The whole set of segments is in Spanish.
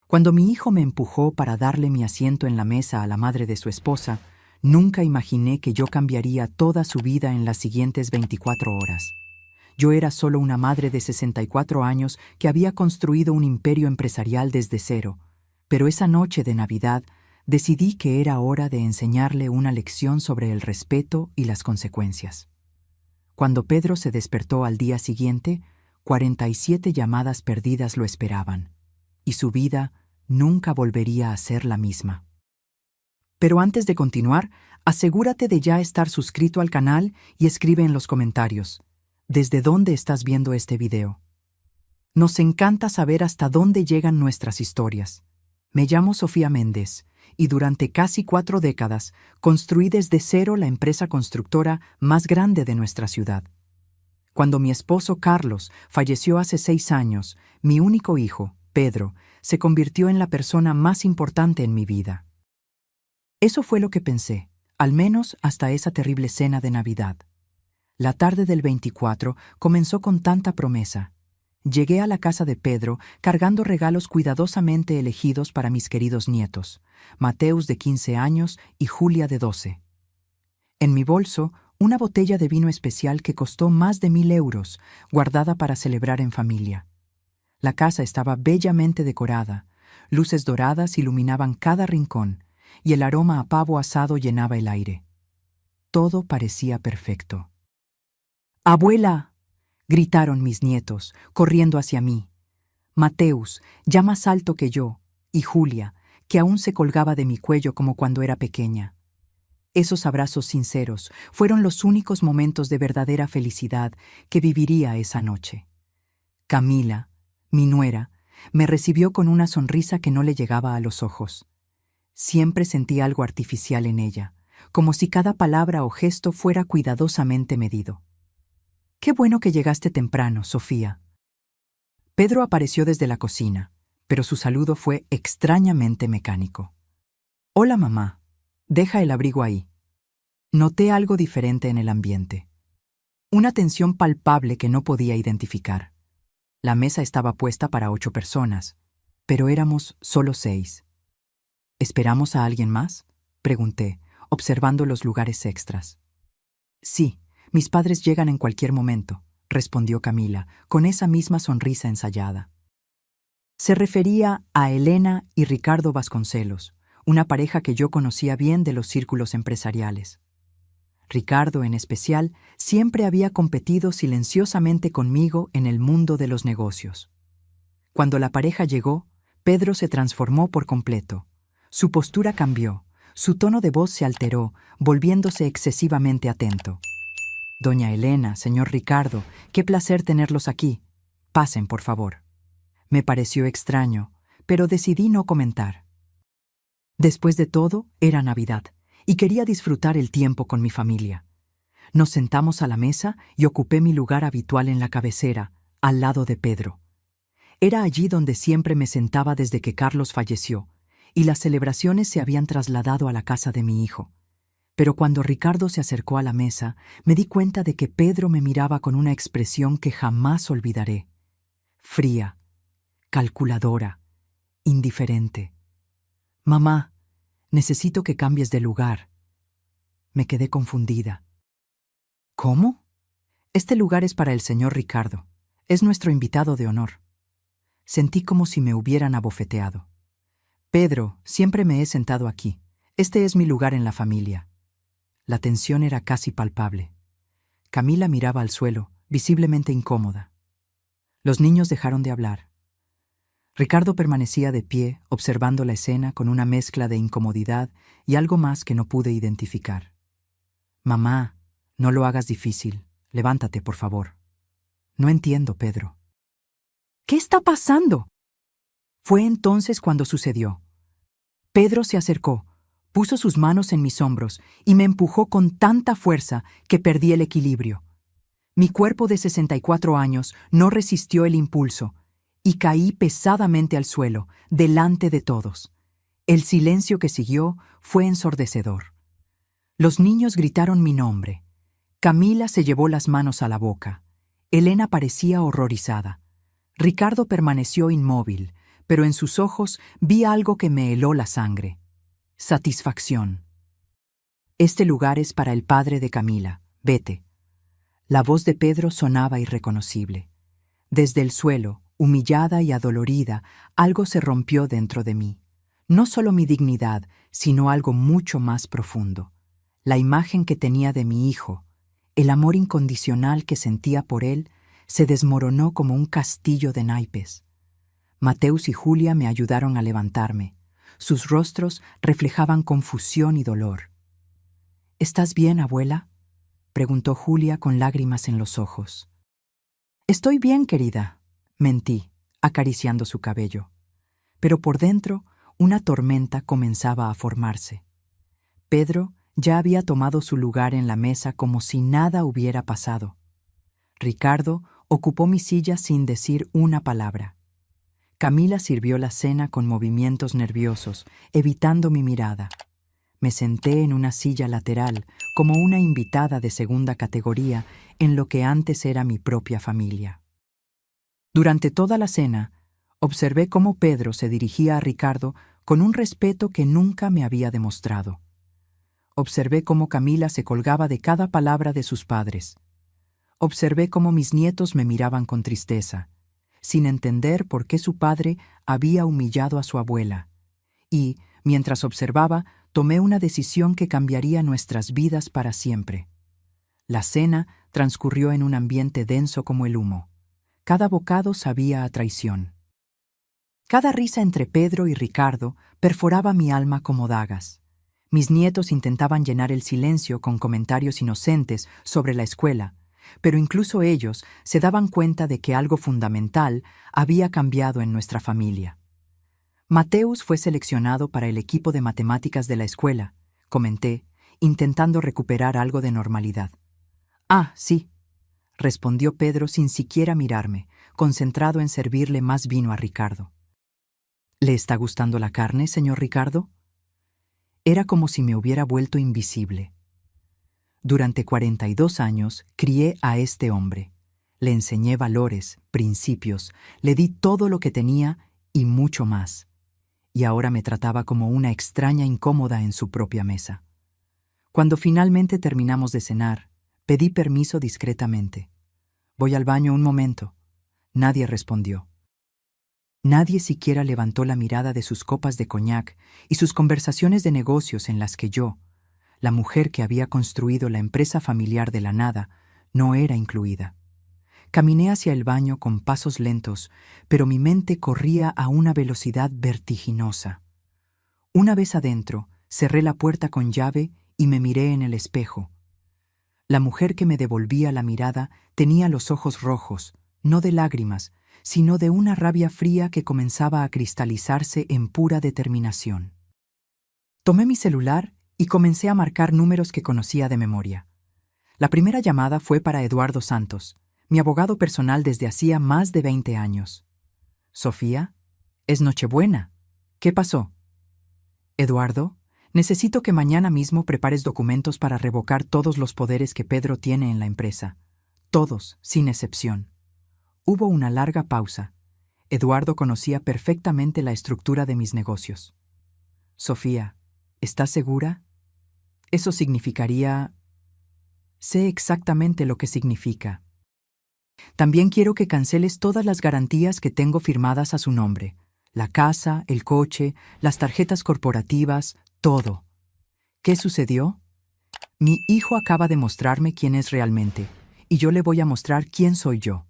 Cuando mi hijo me empujó para darle mi asiento en la mesa a la madre de su esposa, nunca imaginé que yo cambiaría toda su vida en las siguientes 24 horas. Yo era solo una madre de 64 años que había construido un imperio empresarial desde cero, pero esa noche de Navidad decidí que era hora de enseñarle una lección sobre el respeto y las consecuencias. Cuando Pedro se despertó al día siguiente, 47 llamadas perdidas lo esperaban, y su vida nunca volvería a ser la misma. Pero antes de continuar, asegúrate de ya estar suscrito al canal y escribe en los comentarios ¿desde dónde estás viendo este video? Nos encanta saber hasta dónde llegan nuestras historias. Me llamo Sofía Méndez y durante casi 4 décadas construí desde cero la empresa constructora más grande de nuestra ciudad. Cuando mi esposo Carlos falleció hace 6 años, mi único hijo, Pedro, se convirtió en la persona más importante en mi vida. Eso fue lo que pensé, al menos hasta esa terrible cena de Navidad. La tarde del 24 comenzó con tanta promesa. Llegué a la casa de Pedro cargando regalos cuidadosamente elegidos para mis queridos nietos, Mateus de 15 años y Julia de 12. En mi bolso, una botella de vino especial que costó más de 1,000 euros, guardada para celebrar en familia. La casa estaba bellamente decorada, luces doradas iluminaban cada rincón, y el aroma a pavo asado llenaba el aire. Todo parecía perfecto. ¡Abuela!, gritaron mis nietos, corriendo hacia mí. Mateus, ya más alto que yo, y Julia, que aún se colgaba de mi cuello como cuando era pequeña. Esos abrazos sinceros fueron los únicos momentos de verdadera felicidad que viviría esa noche. Camila, mi nuera, me recibió con una sonrisa que no le llegaba a los ojos. Siempre sentí algo artificial en ella, como si cada palabra o gesto fuera cuidadosamente medido. «Qué bueno que llegaste temprano, Sofía». Pedro apareció desde la cocina, pero su saludo fue extrañamente mecánico. «Hola, mamá. Deja el abrigo ahí». Noté algo diferente en el ambiente. Una tensión palpable que no podía identificar. La mesa estaba puesta para 8 personas, pero éramos solo 6. ¿Esperamos a alguien más?, pregunté, observando los lugares extras. Sí, mis padres llegan en cualquier momento, respondió Camila, con esa misma sonrisa ensayada. Se refería a Elena y Ricardo Vasconcelos, una pareja que yo conocía bien de los círculos empresariales. Ricardo, en especial, siempre había competido silenciosamente conmigo en el mundo de los negocios. Cuando la pareja llegó, Pedro se transformó por completo. Su postura cambió, su tono de voz se alteró, volviéndose excesivamente atento. «Doña Elena, señor Ricardo, qué placer tenerlos aquí. Pasen, por favor». Me pareció extraño, pero decidí no comentar. Después de todo, era Navidad, y quería disfrutar el tiempo con mi familia. Nos sentamos a la mesa y ocupé mi lugar habitual en la cabecera, al lado de Pedro. Era allí donde siempre me sentaba desde que Carlos falleció, y las celebraciones se habían trasladado a la casa de mi hijo. Pero cuando Ricardo se acercó a la mesa, me di cuenta de que Pedro me miraba con una expresión que jamás olvidaré. Fría, calculadora, indiferente. «Mamá, necesito que cambies de lugar». Me quedé confundida. «¿Cómo?» «Este lugar es para el señor Ricardo. Es nuestro invitado de honor». Sentí como si me hubieran abofeteado. «Pedro, siempre me he sentado aquí. Este es mi lugar en la familia». La tensión era casi palpable. Camila miraba al suelo, visiblemente incómoda. Los niños dejaron de hablar. Ricardo permanecía de pie, observando la escena con una mezcla de incomodidad y algo más que no pude identificar. «Mamá, no lo hagas difícil. Levántate, por favor». «No entiendo, Pedro». «¿Qué está pasando?». Fue entonces cuando sucedió. Pedro se acercó, puso sus manos en mis hombros y me empujó con tanta fuerza que perdí el equilibrio. Mi cuerpo de 64 años no resistió el impulso y caí pesadamente al suelo, delante de todos. El silencio que siguió fue ensordecedor. Los niños gritaron mi nombre. Camila se llevó las manos a la boca. Elena parecía horrorizada. Ricardo permaneció inmóvil, pero en sus ojos vi algo que me heló la sangre. Satisfacción. Este lugar es para el padre de Camila. Vete. La voz de Pedro sonaba irreconocible. Desde el suelo, humillada y adolorida, algo se rompió dentro de mí. No solo mi dignidad, sino algo mucho más profundo. La imagen que tenía de mi hijo, el amor incondicional que sentía por él, se desmoronó como un castillo de naipes. Mateus y Julia me ayudaron a levantarme. Sus rostros reflejaban confusión y dolor. ¿Estás bien, abuela?, preguntó Julia con lágrimas en los ojos. Estoy bien, querida, mentí, acariciando su cabello. Pero por dentro, una tormenta comenzaba a formarse. Pedro ya había tomado su lugar en la mesa como si nada hubiera pasado. Ricardo ocupó mi silla sin decir una palabra. Camila sirvió la cena con movimientos nerviosos, evitando mi mirada. Me senté en una silla lateral, como una invitada de segunda categoría en lo que antes era mi propia familia. Durante toda la cena, observé cómo Pedro se dirigía a Ricardo con un respeto que nunca me había demostrado. Observé cómo Camila se colgaba de cada palabra de sus padres. Observé cómo mis nietos me miraban con tristeza, sin entender por qué su padre había humillado a su abuela. Y, mientras observaba, tomé una decisión que cambiaría nuestras vidas para siempre. La cena transcurrió en un ambiente denso como el humo. Cada bocado sabía a traición. Cada risa entre Pedro y Ricardo perforaba mi alma como dagas. Mis nietos intentaban llenar el silencio con comentarios inocentes sobre la escuela, pero incluso ellos se daban cuenta de que algo fundamental había cambiado en nuestra familia. Mateus fue seleccionado para el equipo de matemáticas de la escuela, comenté, intentando recuperar algo de normalidad. Ah, sí, respondió Pedro sin siquiera mirarme, concentrado en servirle más vino a Ricardo. ¿Le está gustando la carne, señor Ricardo? Era como si me hubiera vuelto invisible. Durante 42 años crié a este hombre. Le enseñé valores, principios, le di todo lo que tenía y mucho más. Y ahora me trataba como una extraña incómoda en su propia mesa. Cuando finalmente terminamos de cenar, pedí permiso discretamente. «Voy al baño un momento». Nadie respondió. Nadie siquiera levantó la mirada de sus copas de coñac y sus conversaciones de negocios en las que yo, la mujer que había construido la empresa familiar de la nada, no era incluida. Caminé hacia el baño con pasos lentos, pero mi mente corría a una velocidad vertiginosa. Una vez adentro, cerré la puerta con llave y me miré en el espejo. La mujer que me devolvía la mirada tenía los ojos rojos, no de lágrimas, sino de una rabia fría que comenzaba a cristalizarse en pura determinación. Tomé mi celular y comencé a marcar números que conocía de memoria. La primera llamada fue para Eduardo Santos, mi abogado personal desde hacía más de 20 años. «Sofía, es Nochebuena. ¿Qué pasó?» «Eduardo, necesito que mañana mismo prepares documentos para revocar todos los poderes que Pedro tiene en la empresa. Todos, sin excepción». Hubo una larga pausa. Eduardo conocía perfectamente la estructura de mis negocios. «Sofía, ¿estás segura? Eso significaría...» «Sé exactamente lo que significa. También quiero que canceles todas las garantías que tengo firmadas a su nombre. La casa, el coche, las tarjetas corporativas, todo». ¿Qué sucedió? Mi hijo acaba de mostrarme quién es realmente, y yo le voy a mostrar quién soy yo.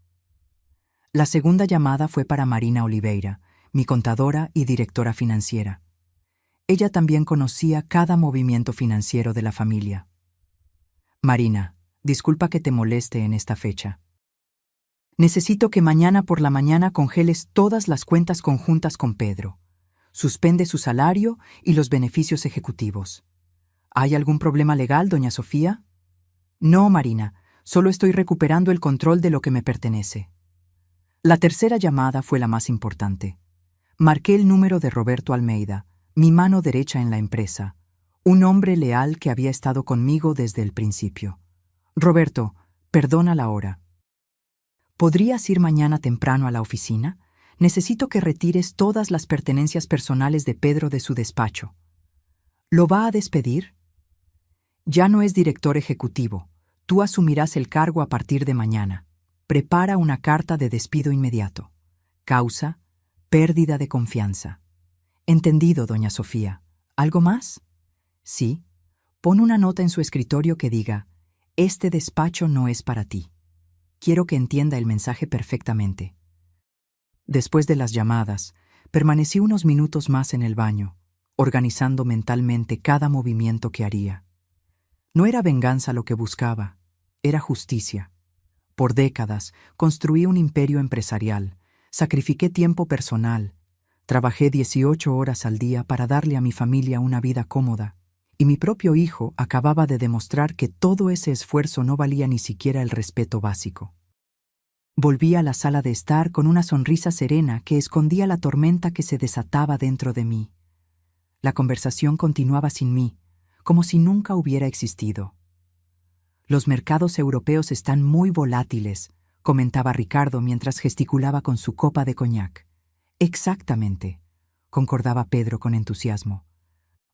La segunda llamada fue para Marina Oliveira, mi contadora y directora financiera. Ella también conocía cada movimiento financiero de la familia. «Marina, disculpa que te moleste en esta fecha. Necesito que mañana por la mañana congeles todas las cuentas conjuntas con Pedro. Suspende su salario y los beneficios ejecutivos. ¿Hay algún problema legal, doña Sofía?» «No, Marina, solo estoy recuperando el control de lo que me pertenece». La tercera llamada fue la más importante. Marqué el número de Roberto Almeida, mi mano derecha en la empresa, un hombre leal que había estado conmigo desde el principio. «Roberto, perdona la hora. ¿Podrías ir mañana temprano a la oficina? Necesito que retires todas las pertenencias personales de Pedro de su despacho. ¿Lo va a despedir? Ya no es director ejecutivo. Tú asumirás el cargo a partir de mañana. Prepara una carta de despido inmediato. Causa: pérdida de confianza. Entendido, doña Sofía. ¿Algo más? Sí. Pon una nota en su escritorio que diga: este despacho no es para ti. Quiero que entienda el mensaje perfectamente. Después de las llamadas, permanecí unos minutos más en el baño, organizando mentalmente cada movimiento que haría. No era venganza lo que buscaba, era justicia. Por décadas construí un imperio empresarial, sacrifiqué tiempo personal, trabajé 18 horas al día para darle a mi familia una vida cómoda, y mi propio hijo acababa de demostrar que todo ese esfuerzo no valía ni siquiera el respeto básico. Volví a la sala de estar con una sonrisa serena que escondía la tormenta que se desataba dentro de mí. La conversación continuaba sin mí, como si nunca hubiera existido. Los mercados europeos están muy volátiles, comentaba Ricardo mientras gesticulaba con su copa de coñac. Exactamente, concordaba Pedro con entusiasmo.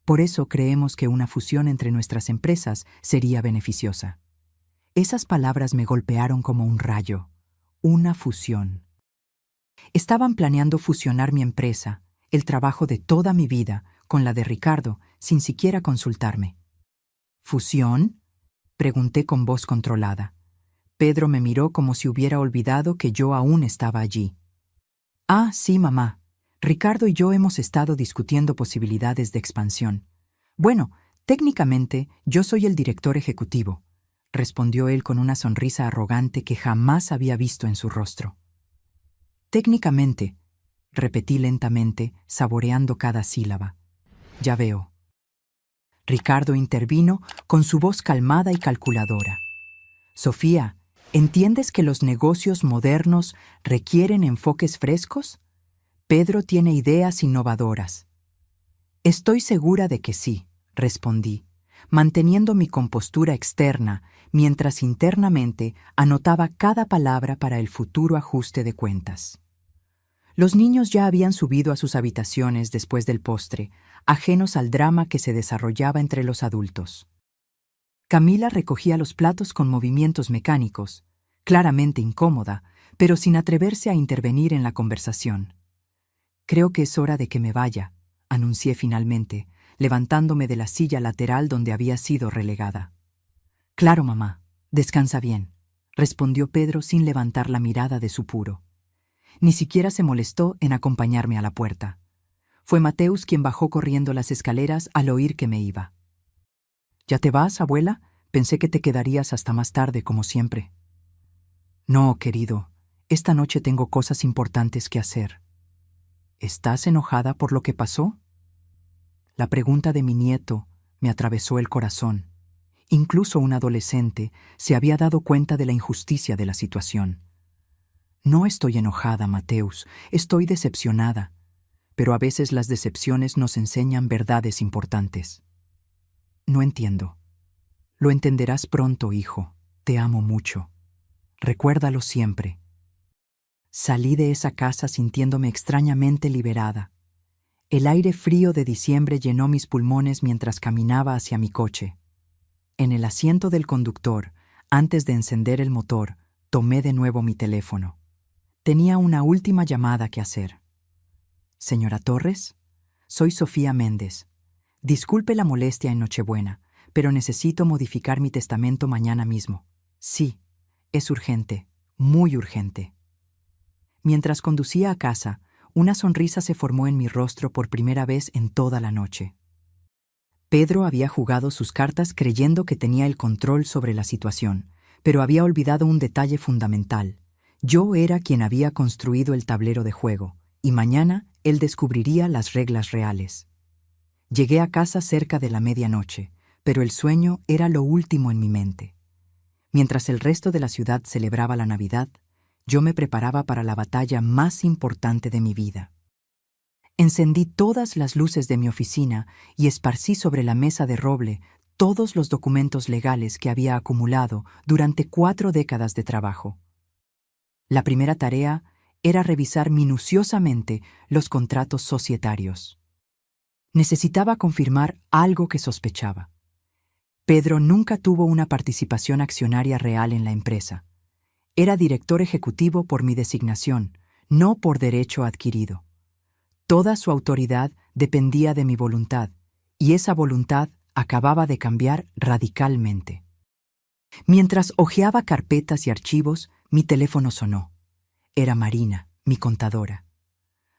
Por eso creemos que una fusión entre nuestras empresas sería beneficiosa. Esas palabras me golpearon como un rayo. Una fusión. Estaban planeando fusionar mi empresa, el trabajo de toda mi vida, con la de Ricardo, sin siquiera consultarme. ¿Fusión?, pregunté con voz controlada. Pedro me miró como si hubiera olvidado que yo aún estaba allí. Ah, sí, mamá. Ricardo y yo hemos estado discutiendo posibilidades de expansión. Bueno, técnicamente yo soy el director ejecutivo, respondió él con una sonrisa arrogante que jamás había visto en su rostro. Técnicamente, repetí lentamente, saboreando cada sílaba. Ya veo. Ricardo intervino con su voz calmada y calculadora. Sofía, ¿entiendes que los negocios modernos requieren enfoques frescos? Pedro tiene ideas innovadoras. Estoy segura de que sí, respondí, manteniendo mi compostura externa, mientras internamente anotaba cada palabra para el futuro ajuste de cuentas. Los niños ya habían subido a sus habitaciones después del postre, ajenos al drama que se desarrollaba entre los adultos. Camila recogía los platos con movimientos mecánicos, claramente incómoda, pero sin atreverse a intervenir en la conversación. Creo que es hora de que me vaya, anuncié finalmente, levantándome de la silla lateral donde había sido relegada. Claro, mamá, descansa bien, respondió Pedro sin levantar la mirada de su puro. Ni siquiera se molestó en acompañarme a la puerta. Fue Mateus quien bajó corriendo las escaleras al oír que me iba. ¿Ya te vas, abuela? Pensé que te quedarías hasta más tarde, como siempre. No, querido, esta noche tengo cosas importantes que hacer. ¿Estás enojada por lo que pasó? La pregunta de mi nieto me atravesó el corazón. Incluso un adolescente se había dado cuenta de la injusticia de la situación. No estoy enojada, Mateus, estoy decepcionada, pero a veces las decepciones nos enseñan verdades importantes. No entiendo. Lo entenderás pronto, hijo. Te amo mucho. Recuérdalo siempre. Salí de esa casa sintiéndome extrañamente liberada. El aire frío de diciembre llenó mis pulmones mientras caminaba hacia mi coche. En el asiento del conductor, antes de encender el motor, tomé de nuevo mi teléfono. Tenía una última llamada que hacer. Señora Torres, soy Sofía Méndez. Disculpe la molestia en Nochebuena, pero necesito modificar mi testamento mañana mismo. Sí, es urgente, muy urgente. Mientras conducía a casa, una sonrisa se formó en mi rostro por primera vez en toda la noche. Pedro había jugado sus cartas creyendo que tenía el control sobre la situación, pero había olvidado un detalle fundamental. Yo era quien había construido el tablero de juego, y mañana él descubriría las reglas reales. Llegué a casa cerca de la medianoche, pero el sueño era lo último en mi mente. Mientras el resto de la ciudad celebraba la Navidad, yo me preparaba para la batalla más importante de mi vida. Encendí todas las luces de mi oficina y esparcí sobre la mesa de roble todos los documentos legales que había acumulado durante 4 décadas de trabajo. La primera tarea era revisar minuciosamente los contratos societarios. Necesitaba confirmar algo que sospechaba. Pedro nunca tuvo una participación accionaria real en la empresa. Era director ejecutivo por mi designación, no por derecho adquirido. Toda su autoridad dependía de mi voluntad, y esa voluntad acababa de cambiar radicalmente. Mientras hojeaba carpetas y archivos, mi teléfono sonó. Era Marina, mi contadora.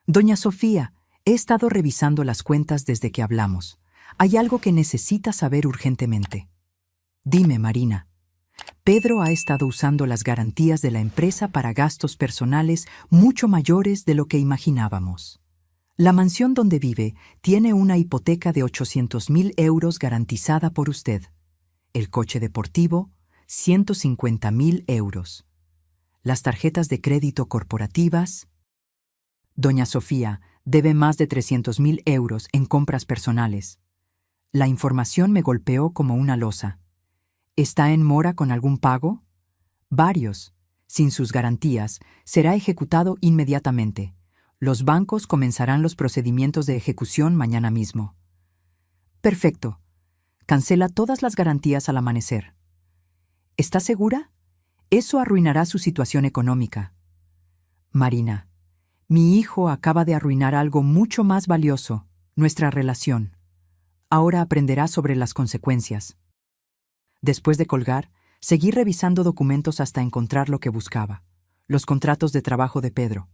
Doña Sofía, he estado revisando las cuentas desde que hablamos. Hay algo que necesita saber urgentemente. Dime, Marina. Pedro ha estado usando las garantías de la empresa para gastos personales mucho mayores de lo que imaginábamos. La mansión donde vive tiene una hipoteca de 800.000 euros garantizada por usted. El coche deportivo, 150.000 euros. Las tarjetas de crédito corporativas. Doña Sofía debe más de 300.000 euros en compras personales. La información me golpeó como una losa. ¿Está en mora con algún pago? Varios. Sin sus garantías, será ejecutado inmediatamente. Los bancos comenzarán los procedimientos de ejecución mañana mismo. Perfecto. Cancela todas las garantías al amanecer. ¿Está segura? Eso arruinará su situación económica. Marina, mi hijo acaba de arruinar algo mucho más valioso, nuestra relación. Ahora aprenderá sobre las consecuencias. Después de colgar, seguí revisando documentos hasta encontrar lo que buscaba, los contratos de trabajo de Pedro.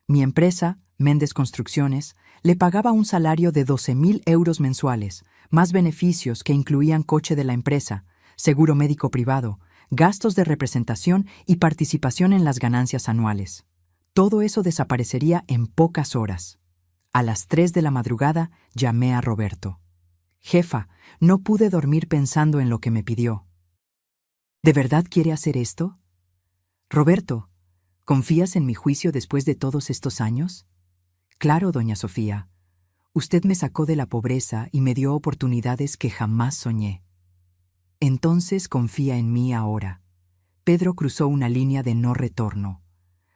Mi empresa, Méndez Construcciones, le pagaba un salario de 12.000 euros mensuales, más beneficios que incluían coche de la empresa, seguro médico privado, gastos de representación y participación en las ganancias anuales. Todo eso desaparecería en pocas horas. A las 3 de la madrugada llamé a Roberto. Jefa, no pude dormir pensando en lo que me pidió. ¿De verdad quiere hacer esto? Roberto, ¿confías en mi juicio después de todos estos años? Claro, doña Sofía. Usted me sacó de la pobreza y me dio oportunidades que jamás soñé. Entonces confía en mí ahora. Pedro cruzó una línea de no retorno.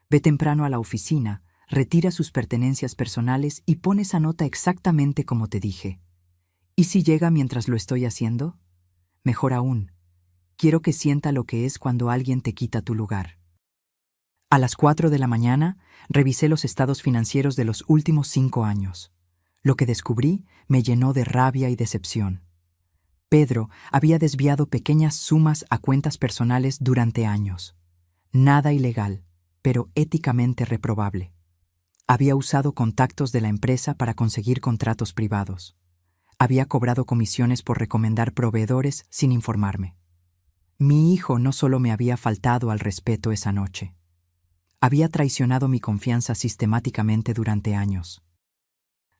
Ve temprano a la oficina, retira sus pertenencias personales y pone esa nota exactamente como te dije. ¿Y si llega mientras lo estoy haciendo? Mejor aún. Quiero que sienta lo que es cuando alguien te quita tu lugar. A las 4 de la mañana, revisé los estados financieros de los últimos 5 años. Lo que descubrí me llenó de rabia y decepción. Pedro había desviado pequeñas sumas a cuentas personales durante años. Nada ilegal, pero éticamente reprobable. Había usado contactos de la empresa para conseguir contratos privados. Había cobrado comisiones por recomendar proveedores sin informarme. Mi hijo no solo me había faltado al respeto esa noche. Había traicionado mi confianza sistemáticamente durante años.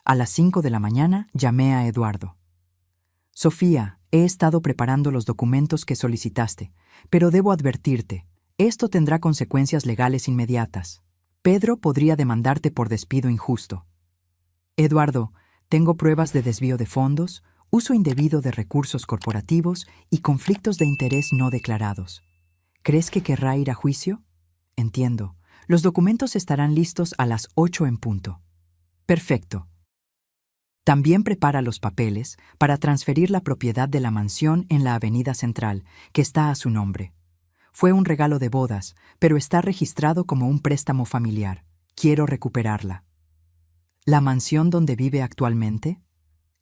A las 5 de la mañana llamé a Eduardo. Sofía, he estado preparando los documentos que solicitaste, pero debo advertirte, esto tendrá consecuencias legales inmediatas. Pedro podría demandarte por despido injusto. Eduardo, tengo pruebas de desvío de fondos, uso indebido de recursos corporativos y conflictos de interés no declarados. ¿Crees que querrá ir a juicio? Entiendo. Los documentos estarán listos a las 8 en punto. Perfecto. También prepara los papeles para transferir la propiedad de la mansión en la Avenida Central, que está a su nombre. Fue un regalo de bodas, pero está registrado como un préstamo familiar. Quiero recuperarla. ¿La mansión donde vive actualmente?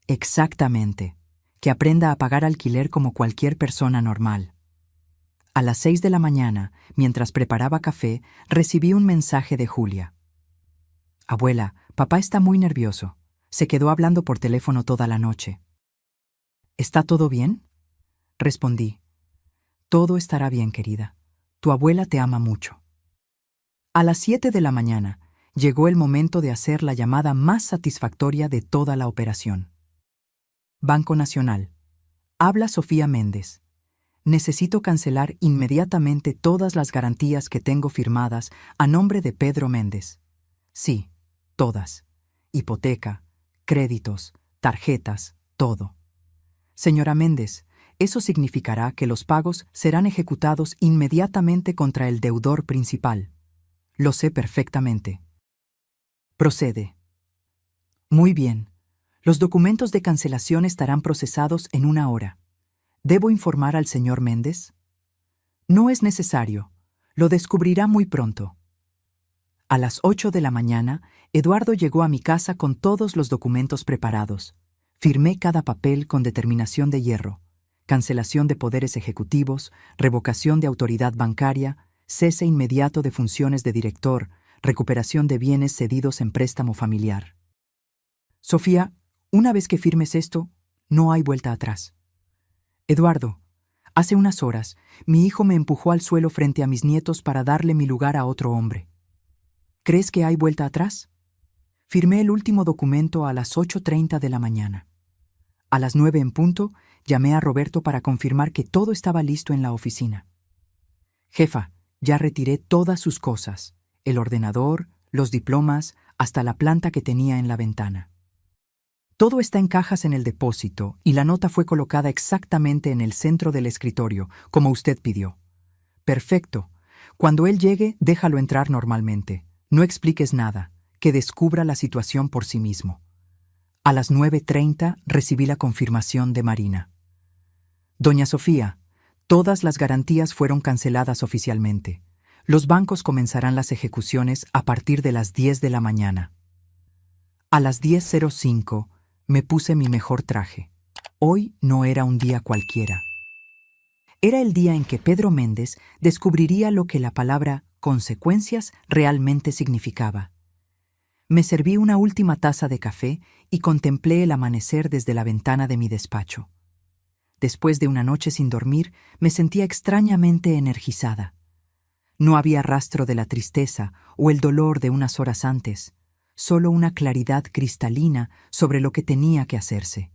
Exactamente. Que aprenda a pagar alquiler como cualquier persona normal. A las 6 de la mañana, mientras preparaba café, recibí un mensaje de Julia. Abuela, papá está muy nervioso. Se quedó hablando por teléfono toda la noche. ¿Está todo bien? Respondí. Todo estará bien, querida. Tu abuela te ama mucho. A las 7 de la mañana, llegó el momento de hacer la llamada más satisfactoria de toda la operación. Banco Nacional. Habla Sofía Méndez. Necesito cancelar inmediatamente todas las garantías que tengo firmadas a nombre de Pedro Méndez. Sí, todas. Hipoteca, créditos, tarjetas, todo. Señora Méndez, eso significará que los pagos serán ejecutados inmediatamente contra el deudor principal. Lo sé perfectamente. Procede. Muy bien. Los documentos de cancelación estarán procesados en 1 hora. ¿Debo informar al señor Méndez? No es necesario. Lo descubrirá muy pronto. A las 8 de la mañana, Eduardo llegó a mi casa con todos los documentos preparados. Firmé cada papel con determinación de hierro. Cancelación de poderes ejecutivos, revocación de autoridad bancaria, cese inmediato de funciones de director, recuperación de bienes cedidos en préstamo familiar. Sofía, una vez que firmes esto, no hay vuelta atrás. Eduardo, hace unas horas, mi hijo me empujó al suelo frente a mis nietos para darle mi lugar a otro hombre. ¿Crees que hay vuelta atrás? Firmé el último documento a las 8:30 de la mañana. A las 9 en punto, llamé a Roberto para confirmar que todo estaba listo en la oficina. Jefa, ya retiré todas sus cosas, el ordenador, los diplomas, hasta la planta que tenía en la ventana. Todo está en cajas en el depósito y la nota fue colocada exactamente en el centro del escritorio, como usted pidió. Perfecto. Cuando él llegue, déjalo entrar normalmente. No expliques nada, que descubra la situación por sí mismo. A las 9:30 recibí la confirmación de Marina. Doña Sofía, todas las garantías fueron canceladas oficialmente. Los bancos comenzarán las ejecuciones a partir de las 10 de la mañana. A las 10:05 me puse mi mejor traje. Hoy no era un día cualquiera. Era el día en que Pedro Méndez descubriría lo que la palabra consecuencias realmente significaba. Me serví una última taza de café y contemplé el amanecer desde la ventana de mi despacho. Después de una noche sin dormir, me sentía extrañamente energizada. No había rastro de la tristeza o el dolor de unas horas antes, solo una claridad cristalina sobre lo que tenía que hacerse.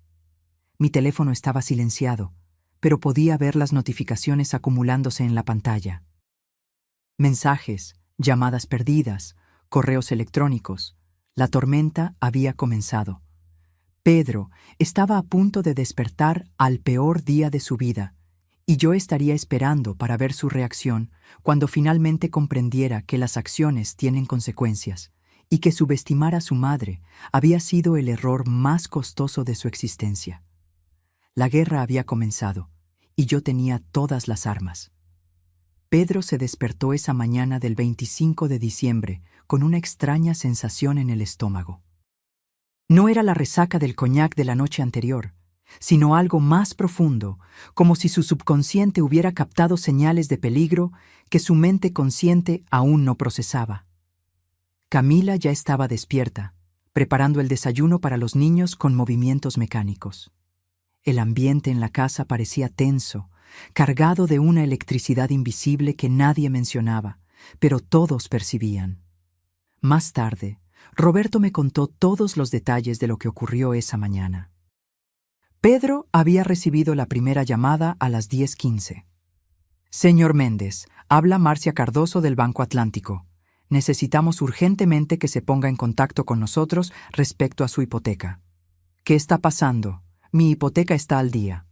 Mi teléfono estaba silenciado, pero podía ver las notificaciones acumulándose en la pantalla. Mensajes, llamadas perdidas, correos electrónicos. La tormenta había comenzado. Pedro estaba a punto de despertar al peor día de su vida, y yo estaría esperando para ver su reacción cuando finalmente comprendiera que las acciones tienen consecuencias y que subestimar a su madre había sido el error más costoso de su existencia. La guerra había comenzado, y yo tenía todas las armas. Pedro se despertó esa mañana del 25 de diciembre con una extraña sensación en el estómago. No era la resaca del coñac de la noche anterior, sino algo más profundo, como si su subconsciente hubiera captado señales de peligro que su mente consciente aún no procesaba. Camila ya estaba despierta, preparando el desayuno para los niños con movimientos mecánicos. El ambiente en la casa parecía tenso, cargado de una electricidad invisible que nadie mencionaba, pero todos percibían. Más tarde, Roberto me contó todos los detalles de lo que ocurrió esa mañana. Pedro había recibido la primera llamada a las 10:15. Señor Méndez, habla Marcia Cardoso del Banco Atlántico. Necesitamos urgentemente que se ponga en contacto con nosotros respecto a su hipoteca. ¿Qué está pasando? Mi hipoteca está al día.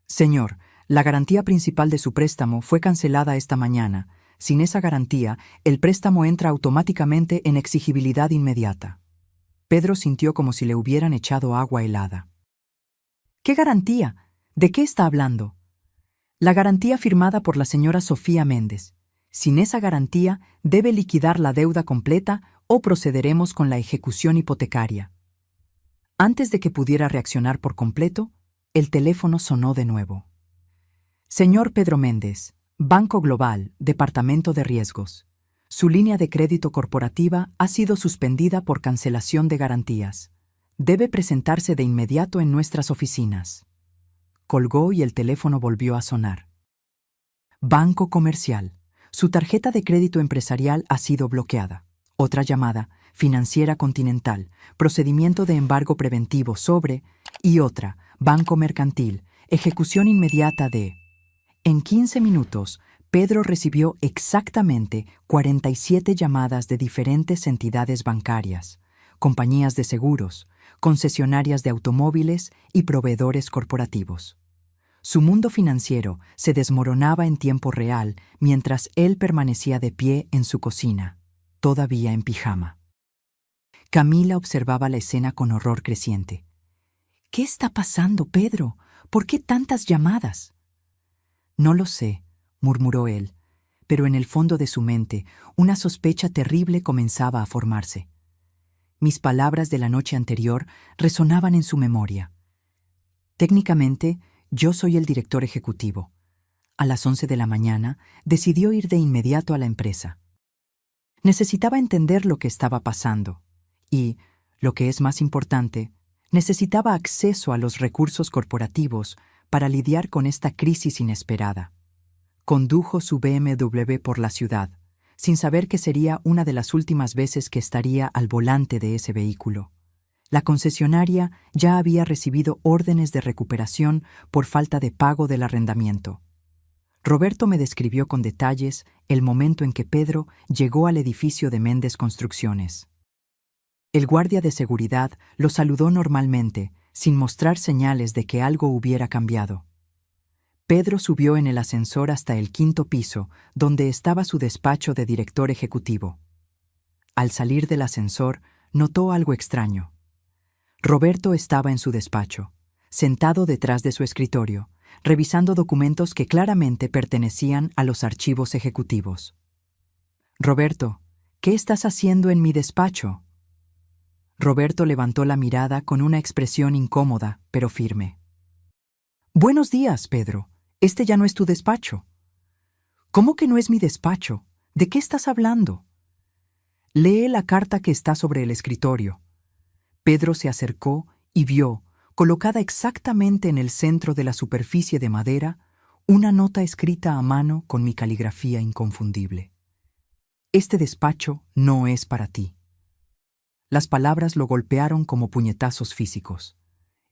Señor, la garantía principal de su préstamo fue cancelada esta mañana. Sin esa garantía, el préstamo entra automáticamente en exigibilidad inmediata. Pedro sintió como si le hubieran echado agua helada. ¿Qué garantía? ¿De qué está hablando? La garantía firmada por la señora Sofía Méndez. Sin esa garantía, debe liquidar la deuda completa o procederemos con la ejecución hipotecaria. Antes de que pudiera reaccionar por completo, el teléfono sonó de nuevo. Señor Pedro Méndez, Banco Global, Departamento de Riesgos. Su línea de crédito corporativa ha sido suspendida por cancelación de garantías. Debe presentarse de inmediato en nuestras oficinas. Colgó y el teléfono volvió a sonar. Banco Comercial. Su tarjeta de crédito empresarial ha sido bloqueada. Otra llamada, Financiera Continental, procedimiento de embargo preventivo sobre, y otra, Banco Mercantil, ejecución inmediata de. En 15 minutos, Pedro recibió exactamente 47 llamadas de diferentes entidades bancarias, compañías de seguros, concesionarias de automóviles y proveedores corporativos. Su mundo financiero se desmoronaba en tiempo real mientras él permanecía de pie en su cocina. todavía en pijama. Camila observaba la escena con horror creciente. «¿Qué está pasando, Pedro? ¿Por qué tantas llamadas?» «No lo sé», murmuró él, pero en el fondo de su mente una sospecha terrible comenzaba a formarse. Mis palabras de la noche anterior resonaban en su memoria. Técnicamente, yo soy el director ejecutivo. A las 11 de la mañana decidió ir de inmediato a la empresa. Necesitaba entender lo que estaba pasando y, lo que es más importante, necesitaba acceso a los recursos corporativos para lidiar con esta crisis inesperada. Condujo su BMW por la ciudad, sin saber que sería una de las últimas veces que estaría al volante de ese vehículo. La concesionaria ya había recibido órdenes de recuperación por falta de pago del arrendamiento. Roberto me describió con detalles el momento en que Pedro llegó al edificio de Méndez Construcciones. El guardia de seguridad lo saludó normalmente, sin mostrar señales de que algo hubiera cambiado. Pedro subió en el ascensor hasta el 5º piso, donde estaba su despacho de director ejecutivo. Al salir del ascensor, notó algo extraño. Roberto estaba en su despacho, sentado detrás de su escritorio, revisando documentos que claramente pertenecían a los archivos ejecutivos. «Roberto, ¿qué estás haciendo en mi despacho?» Roberto levantó la mirada con una expresión incómoda, pero firme. «Buenos días, Pedro. Este ya no es tu despacho». «¿Cómo que no es mi despacho? ¿De qué estás hablando?» «Lee la carta que está sobre el escritorio». Pedro se acercó y vio, colocada exactamente en el centro de la superficie de madera, una nota escrita a mano con mi caligrafía inconfundible. «Este despacho no es para ti». Las palabras lo golpearon como puñetazos físicos.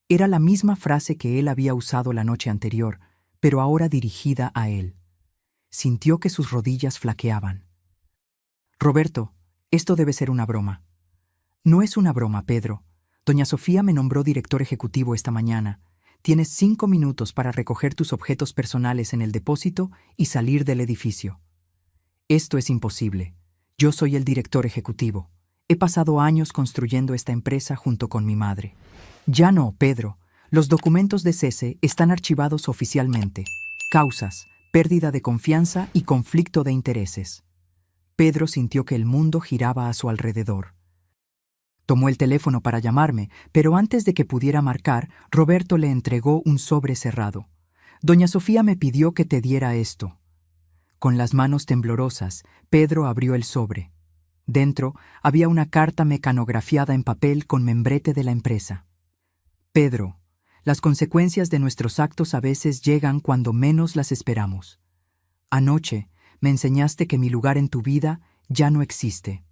Era la misma frase que él había usado la noche anterior, pero ahora dirigida a él. Sintió que sus rodillas flaqueaban. «Roberto, esto debe ser una broma». «No es una broma, Pedro. Doña Sofía me nombró director ejecutivo esta mañana. Tienes 5 minutos para recoger tus objetos personales en el depósito y salir del edificio». «Esto es imposible. Yo soy el director ejecutivo. He pasado años construyendo esta empresa junto con mi madre». «Ya no, Pedro. Los documentos de cese están archivados oficialmente. Causas, pérdida de confianza y conflicto de intereses». Pedro sintió que el mundo giraba a su alrededor. Tomó el teléfono para llamarme, pero antes de que pudiera marcar, Roberto le entregó un sobre cerrado. «Doña Sofía me pidió que te diera esto». Con las manos temblorosas, Pedro abrió el sobre. Dentro había una carta mecanografiada en papel con membrete de la empresa. «Pedro, las consecuencias de nuestros actos a veces llegan cuando menos las esperamos. Anoche me enseñaste que mi lugar en tu vida ya no existe.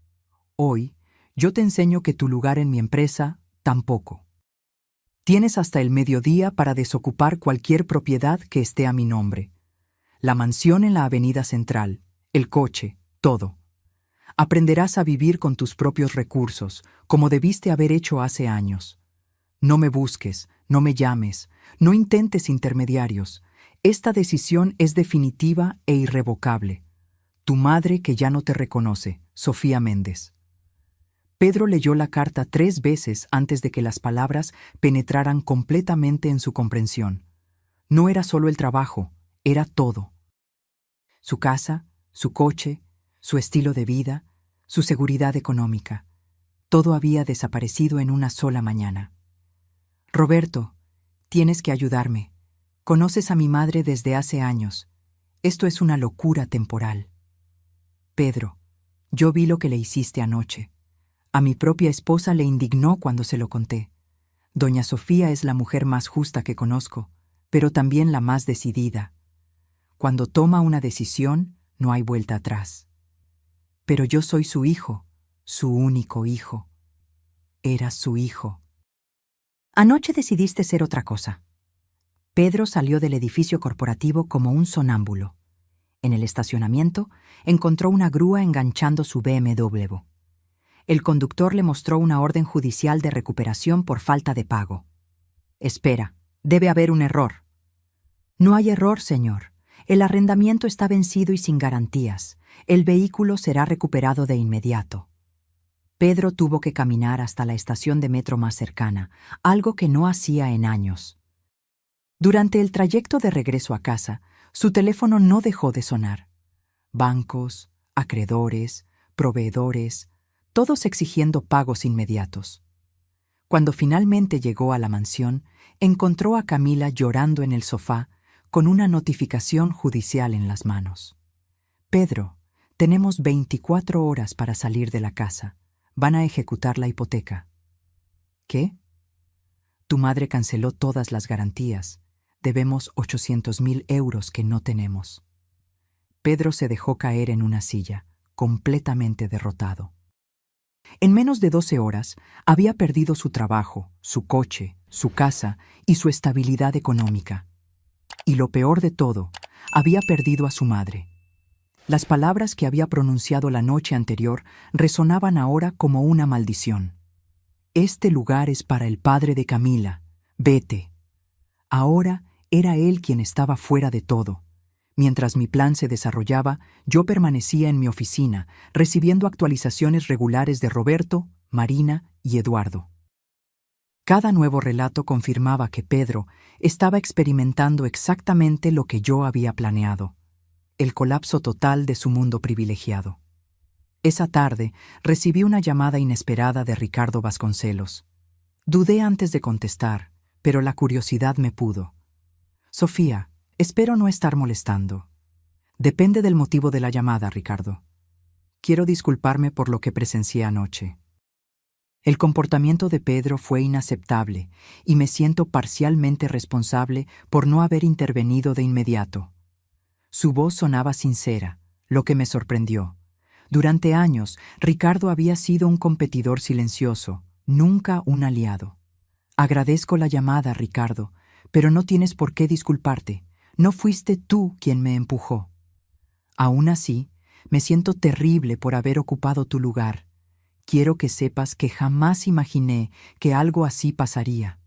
Hoy yo te enseño que tu lugar en mi empresa tampoco. Tienes hasta el mediodía para desocupar cualquier propiedad que esté a mi nombre. La mansión en la Avenida Central, el coche, todo. Aprenderás a vivir con tus propios recursos, como debiste haber hecho hace años. No me busques, no me llames, no intentes intermediarios. Esta decisión es definitiva e irrevocable. Tu madre que ya no te reconoce, Sofía Méndez». Pedro leyó la carta 3 veces antes de que las palabras penetraran completamente en su comprensión. No era solo el trabajo, era todo. Su casa, su coche, su estilo de vida, su seguridad económica. Todo había desaparecido en una sola mañana. «Roberto, tienes que ayudarme. Conoces a mi madre desde hace años. Esto es una locura temporal». «Pedro, yo vi lo que le hiciste anoche. A mi propia esposa le indignó cuando se lo conté. Doña Sofía es la mujer más justa que conozco, pero también la más decidida. Cuando toma una decisión, no hay vuelta atrás. Pero yo soy su hijo, su único hijo. Era su hijo». «Anoche decidiste ser otra cosa». Pedro salió del edificio corporativo como un sonámbulo. En el estacionamiento encontró una grúa enganchando su BMW. El conductor le mostró una orden judicial de recuperación por falta de pago. «Espera, debe haber un error». «No hay error, señor. El arrendamiento está vencido y sin garantías. El vehículo será recuperado de inmediato. Pedro tuvo que caminar hasta la estación de metro más cercana, algo que no hacía en años. Durante el trayecto de regreso a casa, su teléfono no dejó de sonar. Bancos, acreedores, proveedores, todos exigiendo pagos inmediatos. Cuando finalmente llegó a la mansión, encontró a Camila llorando en el sofá con una notificación judicial en las manos. Pedro, tenemos 24 horas para salir de la casa. Van a ejecutar la hipoteca. ¿Qué? Tu madre canceló todas las garantías. Debemos 800.000 euros que no tenemos. Pedro se dejó caer en una silla, completamente derrotado. En menos de 12 horas, había perdido su trabajo, su coche, su casa y su estabilidad económica. Y lo peor de todo, había perdido a su madre. Las palabras que había pronunciado la noche anterior resonaban ahora como una maldición. Este lugar es para el padre de Camila. Vete. Ahora era él quien estaba fuera de todo. Mientras mi plan se desarrollaba, yo permanecía en mi oficina, recibiendo actualizaciones regulares de Roberto, Marina y Eduardo. Cada nuevo relato confirmaba que Pedro estaba experimentando exactamente lo que yo había planeado: el colapso total de su mundo privilegiado. Esa tarde recibí una llamada inesperada de Ricardo Vasconcelos. Dudé antes de contestar, pero la curiosidad me pudo. Sofía, espero no estar molestando. Depende del motivo de la llamada, Ricardo. Quiero disculparme por lo que presencié anoche. El comportamiento de Pedro fue inaceptable y me siento parcialmente responsable por no haber intervenido de inmediato. Su voz sonaba sincera, lo que me sorprendió. Durante años, Ricardo había sido un competidor silencioso, nunca un aliado. Agradezco la llamada, Ricardo, pero no tienes por qué disculparte. No fuiste tú quien me empujó. Aún así, me siento terrible por haber ocupado tu lugar. Quiero que sepas que jamás imaginé que algo así pasaría.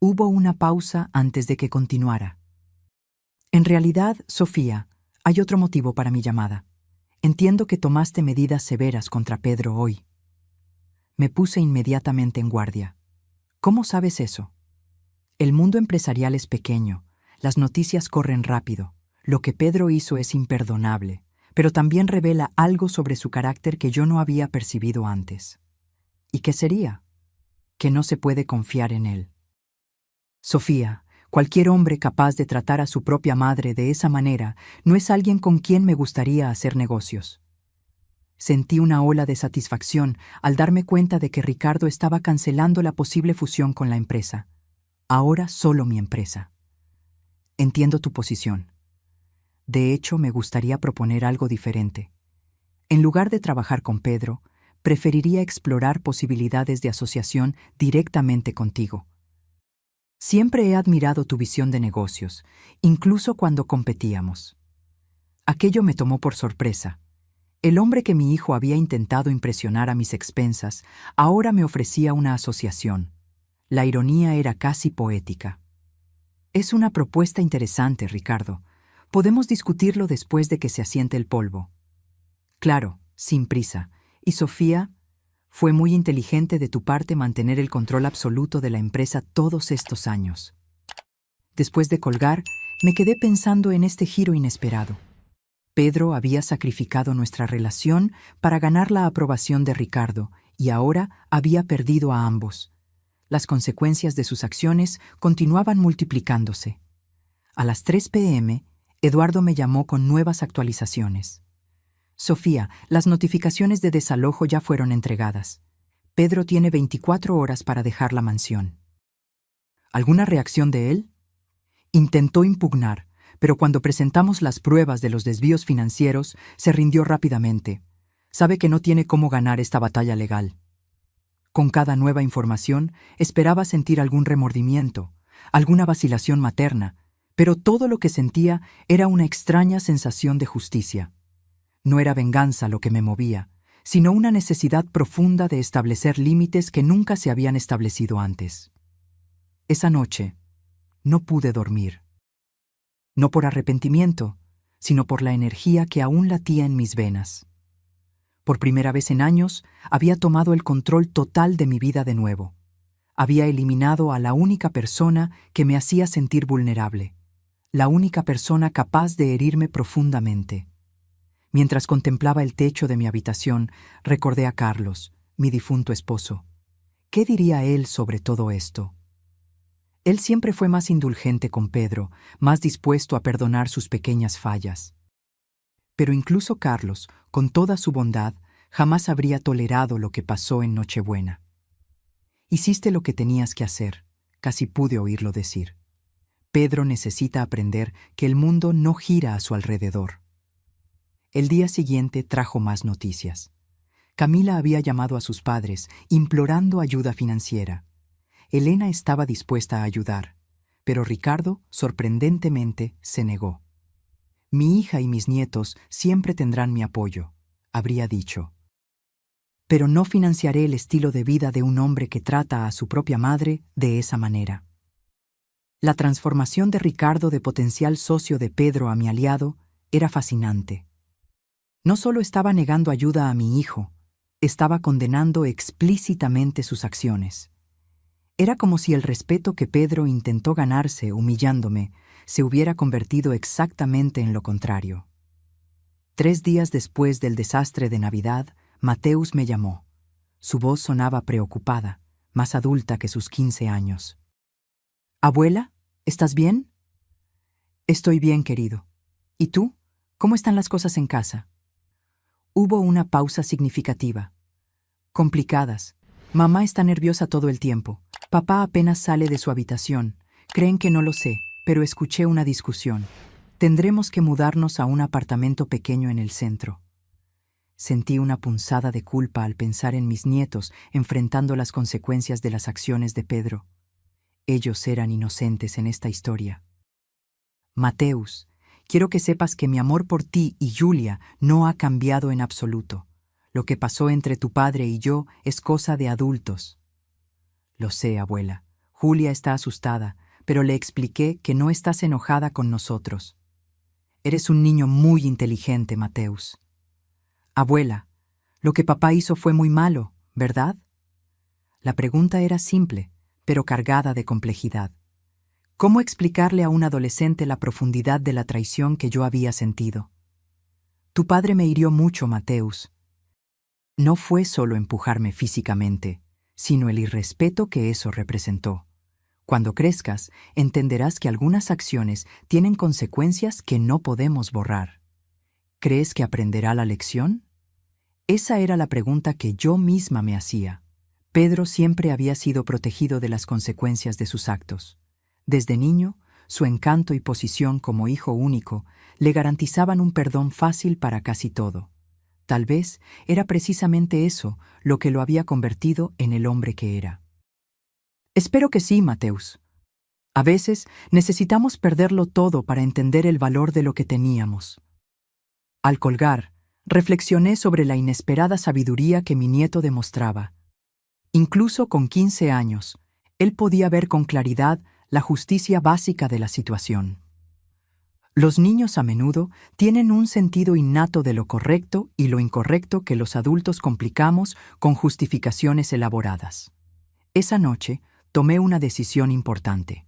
Hubo una pausa antes de que continuara. En realidad, Sofía, hay otro motivo para mi llamada. Entiendo que tomaste medidas severas contra Pedro hoy. Me puse inmediatamente en guardia. ¿Cómo sabes eso? El mundo empresarial es pequeño, las noticias corren rápido. Lo que Pedro hizo es imperdonable, pero también revela algo sobre su carácter que yo no había percibido antes. ¿Y qué sería? Que no se puede confiar en él. Sofía, cualquier hombre capaz de tratar a su propia madre de esa manera no es alguien con quien me gustaría hacer negocios. Sentí una ola de satisfacción al darme cuenta de que Ricardo estaba cancelando la posible fusión con la empresa. Ahora solo mi empresa. Entiendo tu posición. De hecho, me gustaría proponer algo diferente. En lugar de trabajar con Pedro, preferiría explorar posibilidades de asociación directamente contigo. Siempre he admirado tu visión de negocios, incluso cuando competíamos. Aquello me tomó por sorpresa. El hombre que mi hijo había intentado impresionar a mis expensas ahora me ofrecía una asociación. La ironía era casi poética. Es una propuesta interesante, Ricardo. Podemos discutirlo después de que se asiente el polvo. Claro, sin prisa. Y Sofía, fue muy inteligente de tu parte mantener el control absoluto de la empresa todos estos años. Después de colgar, me quedé pensando en este giro inesperado. Pedro había sacrificado nuestra relación para ganar la aprobación de Ricardo y ahora había perdido a ambos. Las consecuencias de sus acciones continuaban multiplicándose. A las 3 p.m., Eduardo me llamó con nuevas actualizaciones. Sofía, las notificaciones de desalojo ya fueron entregadas. Pedro tiene 24 horas para dejar la mansión. ¿Alguna reacción de él? Intentó impugnar, pero cuando presentamos las pruebas de los desvíos financieros, se rindió rápidamente. Sabe que no tiene cómo ganar esta batalla legal. Con cada nueva información, esperaba sentir algún remordimiento, alguna vacilación materna, pero todo lo que sentía era una extraña sensación de justicia. No era venganza lo que me movía, sino una necesidad profunda de establecer límites que nunca se habían establecido antes. Esa noche, no pude dormir. no por arrepentimiento, sino por la energía que aún latía en mis venas. Por primera vez en años, había tomado el control total de mi vida de nuevo. Había eliminado a la única persona que me hacía sentir vulnerable, la única persona capaz de herirme profundamente. Mientras contemplaba el techo de mi habitación, recordé a Carlos, mi difunto esposo. ¿Qué diría él sobre todo esto? Él siempre fue más indulgente con Pedro, más dispuesto a perdonar sus pequeñas fallas. Pero incluso Carlos, con toda su bondad, jamás habría tolerado lo que pasó en Nochebuena. Hiciste lo que tenías que hacer, casi pude oírlo decir. Pedro necesita aprender que el mundo no gira a su alrededor. El día siguiente trajo más noticias. Camila había llamado a sus padres, implorando ayuda financiera. Elena estaba dispuesta a ayudar, pero Ricardo, sorprendentemente, se negó. Mi hija y mis nietos siempre tendrán mi apoyo, habría dicho. Pero no financiaré el estilo de vida de un hombre que trata a su propia madre de esa manera. La transformación de Ricardo de potencial socio de Pedro a mi aliado era fascinante. No solo estaba negando ayuda a mi hijo, estaba condenando explícitamente sus acciones. Era como si el respeto que Pedro intentó ganarse humillándome se hubiera convertido exactamente en lo contrario. 3 días después del desastre de Navidad, Mateus me llamó. Su voz sonaba preocupada, más adulta que sus 15 años. «Abuela, ¿estás bien?» «Estoy bien, querido. ¿Y tú? ¿Cómo están las cosas en casa?» Hubo una pausa significativa. «Complicadas. Mamá está nerviosa todo el tiempo. Papá apenas sale de su habitación. Creen que no lo sé, pero escuché una discusión. Tendremos que mudarnos a un apartamento pequeño en el centro». Sentí una punzada de culpa al pensar en mis nietos enfrentando las consecuencias de las acciones de Pedro. Ellos eran inocentes en esta historia. «Mateus, quiero que sepas que mi amor por ti y Julia no ha cambiado en absoluto. Lo que pasó entre tu padre y yo es cosa de adultos». «Lo sé, abuela. Julia está asustada, pero le expliqué que no estás enojada con nosotros. Eres un niño muy inteligente, Mateus». «Abuela, lo que papá hizo fue muy malo, ¿verdad?» La pregunta era simple, pero cargada de complejidad. ¿Cómo explicarle a un adolescente la profundidad de la traición que yo había sentido? «Tu padre me hirió mucho, Mateus. No fue solo empujarme físicamente, sino el irrespeto que eso representó. Cuando crezcas, entenderás que algunas acciones tienen consecuencias que no podemos borrar. ¿Crees que aprenderá la lección?». Esa era la pregunta que yo misma me hacía. Pedro siempre había sido protegido de las consecuencias de sus actos. Desde niño, su encanto y posición como hijo único le garantizaban un perdón fácil para casi todo. Tal vez era precisamente eso lo que lo había convertido en el hombre que era. «Espero que sí, Mateus. A veces necesitamos perderlo todo para entender el valor de lo que teníamos». Al colgar, reflexioné sobre la inesperada sabiduría que mi nieto demostraba. Incluso con 15 años, él podía ver con claridad la justicia básica de la situación. Los niños a menudo tienen un sentido innato de lo correcto y lo incorrecto que los adultos complicamos con justificaciones elaboradas. Esa noche tomé una decisión importante.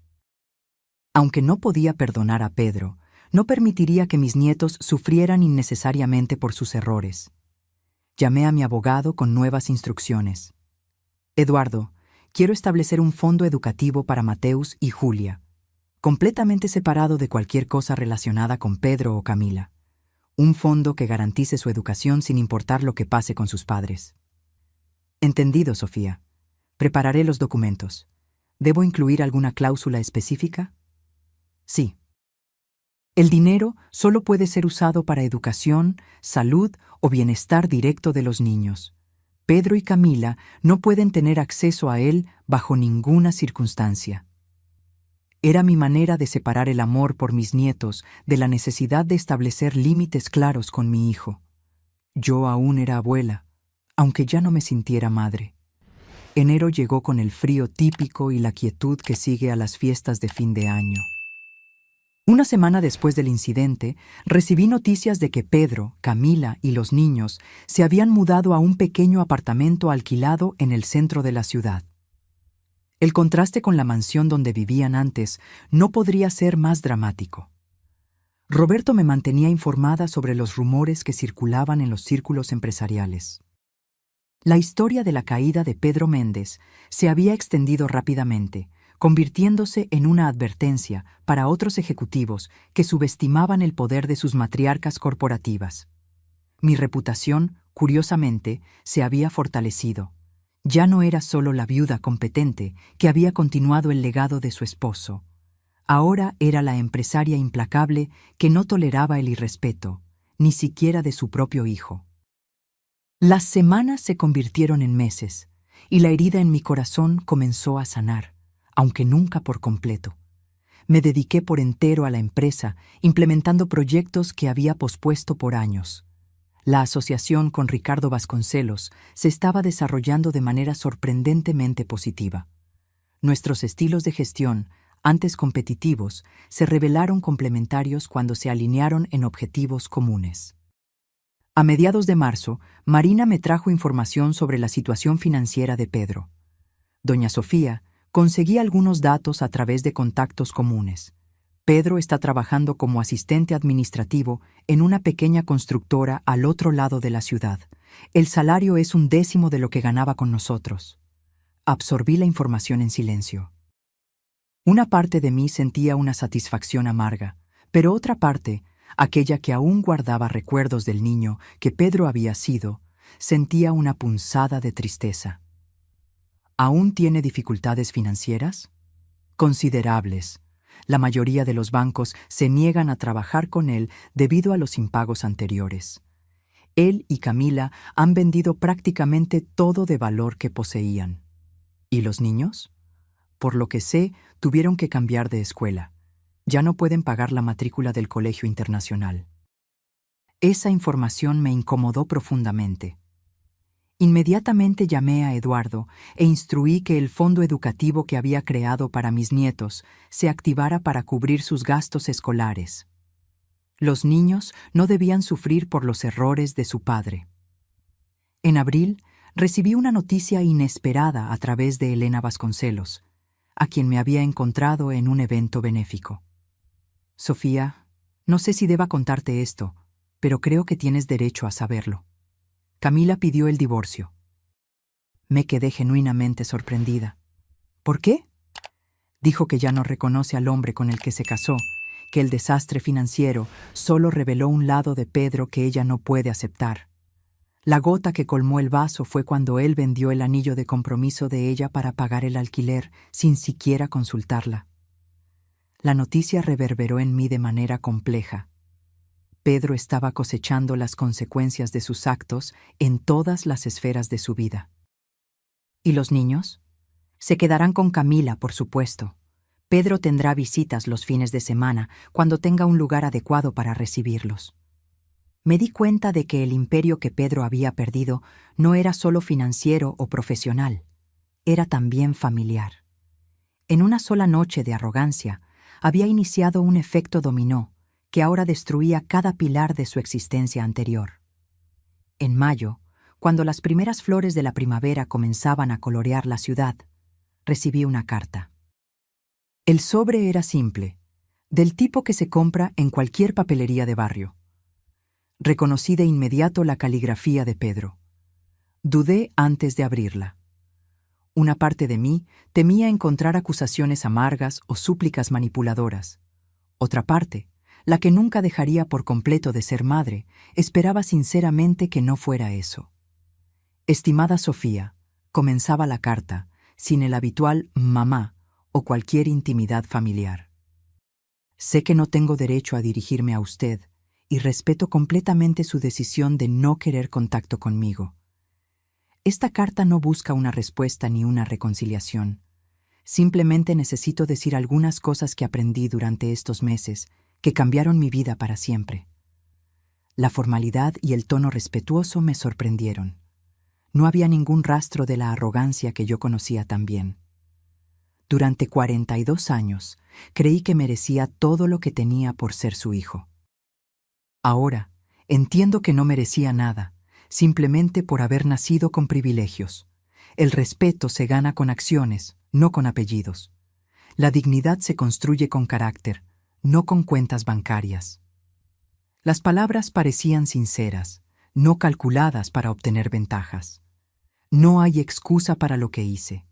Aunque no podía perdonar a Pedro, no permitiría que mis nietos sufrieran innecesariamente por sus errores. Llamé a mi abogado con nuevas instrucciones. «Eduardo, quiero establecer un fondo educativo para Mateus y Julia, completamente separado de cualquier cosa relacionada con Pedro o Camila. Un fondo que garantice su educación sin importar lo que pase con sus padres». «Entendido, Sofía. Prepararé los documentos. ¿Debo incluir alguna cláusula específica?» «Sí. El dinero solo puede ser usado para educación, salud o bienestar directo de los niños. Pedro y Camila no pueden tener acceso a él bajo ninguna circunstancia». Era mi manera de separar el amor por mis nietos de la necesidad de establecer límites claros con mi hijo. Yo aún era abuela, aunque ya no me sintiera madre. Enero llegó con el frío típico y la quietud que sigue a las fiestas de fin de año. Una semana después del incidente, recibí noticias de que Pedro, Camila y los niños se habían mudado a un pequeño apartamento alquilado en el centro de la ciudad. El contraste con la mansión donde vivían antes no podría ser más dramático. Roberto me mantenía informada sobre los rumores que circulaban en los círculos empresariales. La historia de la caída de Pedro Méndez se había extendido rápidamente, convirtiéndose en una advertencia para otros ejecutivos que subestimaban el poder de sus matriarcas corporativas. Mi reputación, curiosamente, se había fortalecido. Ya no era solo la viuda competente que había continuado el legado de su esposo. Ahora era la empresaria implacable que no toleraba el irrespeto, ni siquiera de su propio hijo. Las semanas se convirtieron en meses, y la herida en mi corazón comenzó a sanar, aunque nunca por completo. Me dediqué por entero a la empresa, implementando proyectos que había pospuesto por años. La asociación con Ricardo Vasconcelos se estaba desarrollando de manera sorprendentemente positiva. Nuestros estilos de gestión, antes competitivos, se revelaron complementarios cuando se alinearon en objetivos comunes. A mediados de marzo, Marina me trajo información sobre la situación financiera de Pedro. Doña Sofía, conseguí algunos datos a través de contactos comunes. Pedro está trabajando como asistente administrativo en una pequeña constructora al otro lado de la ciudad. El salario es 1/10 de lo que ganaba con nosotros. Absorbí la información en silencio. Una parte de mí sentía una satisfacción amarga, pero otra parte, aquella que aún guardaba recuerdos del niño que Pedro había sido, sentía una punzada de tristeza. ¿Aún tiene dificultades financieras? Considerables. La mayoría de los bancos se niegan a trabajar con él debido a los impagos anteriores. Él y Camila han vendido prácticamente todo de valor que poseían. ¿Y los niños? Por lo que sé, tuvieron que cambiar de escuela. Ya no pueden pagar la matrícula del colegio internacional. Esa información me incomodó profundamente. Inmediatamente llamé a Eduardo e instruí que el fondo educativo que había creado para mis nietos se activara para cubrir sus gastos escolares. Los niños no debían sufrir por los errores de su padre. En abril, recibí una noticia inesperada a través de Elena Vasconcelos, a quien me había encontrado en un evento benéfico. Sofía, no sé si deba contarte esto, pero creo que tienes derecho a saberlo. Camila pidió el divorcio. Me quedé genuinamente sorprendida. ¿Por qué? Dijo que ya no reconoce al hombre con el que se casó, que el desastre financiero solo reveló un lado de Pedro que ella no puede aceptar. La gota que colmó el vaso fue cuando él vendió el anillo de compromiso de ella para pagar el alquiler sin siquiera consultarla. La noticia reverberó en mí de manera compleja. Pedro estaba cosechando las consecuencias de sus actos en todas las esferas de su vida. ¿Y los niños? Se quedarán con Camila, por supuesto. Pedro tendrá visitas los fines de semana, cuando tenga un lugar adecuado para recibirlos. Me di cuenta de que el imperio que Pedro había perdido no era solo financiero o profesional, era también familiar. En una sola noche de arrogancia, había iniciado un efecto dominó que ahora destruía cada pilar de su existencia anterior. En mayo, cuando las primeras flores de la primavera comenzaban a colorear la ciudad, recibí una carta. El sobre era simple, del tipo que se compra en cualquier papelería de barrio. Reconocí de inmediato la caligrafía de Pedro. Dudé antes de abrirla. Una parte de mí temía encontrar acusaciones amargas o súplicas manipuladoras. Otra parte, la que nunca dejaría por completo de ser madre, esperaba sinceramente que no fuera eso. Estimada Sofía, comenzaba la carta, sin el habitual mamá o cualquier intimidad familiar. Sé que no tengo derecho a dirigirme a usted y respeto completamente su decisión de no querer contacto conmigo. Esta carta no busca una respuesta ni una reconciliación. Simplemente necesito decir algunas cosas que aprendí durante estos meses que cambiaron mi vida para siempre. La formalidad y el tono respetuoso me sorprendieron. No había ningún rastro de la arrogancia que yo conocía tan bien. Durante 42 años, Creí que merecía todo lo que tenía por ser su hijo. Ahora, entiendo que no merecía nada, simplemente por haber nacido con privilegios. El respeto se gana con acciones, no con apellidos. La dignidad se construye con carácter, no con cuentas bancarias. Las palabras parecían sinceras, no calculadas para obtener ventajas. No hay excusa para lo que hice.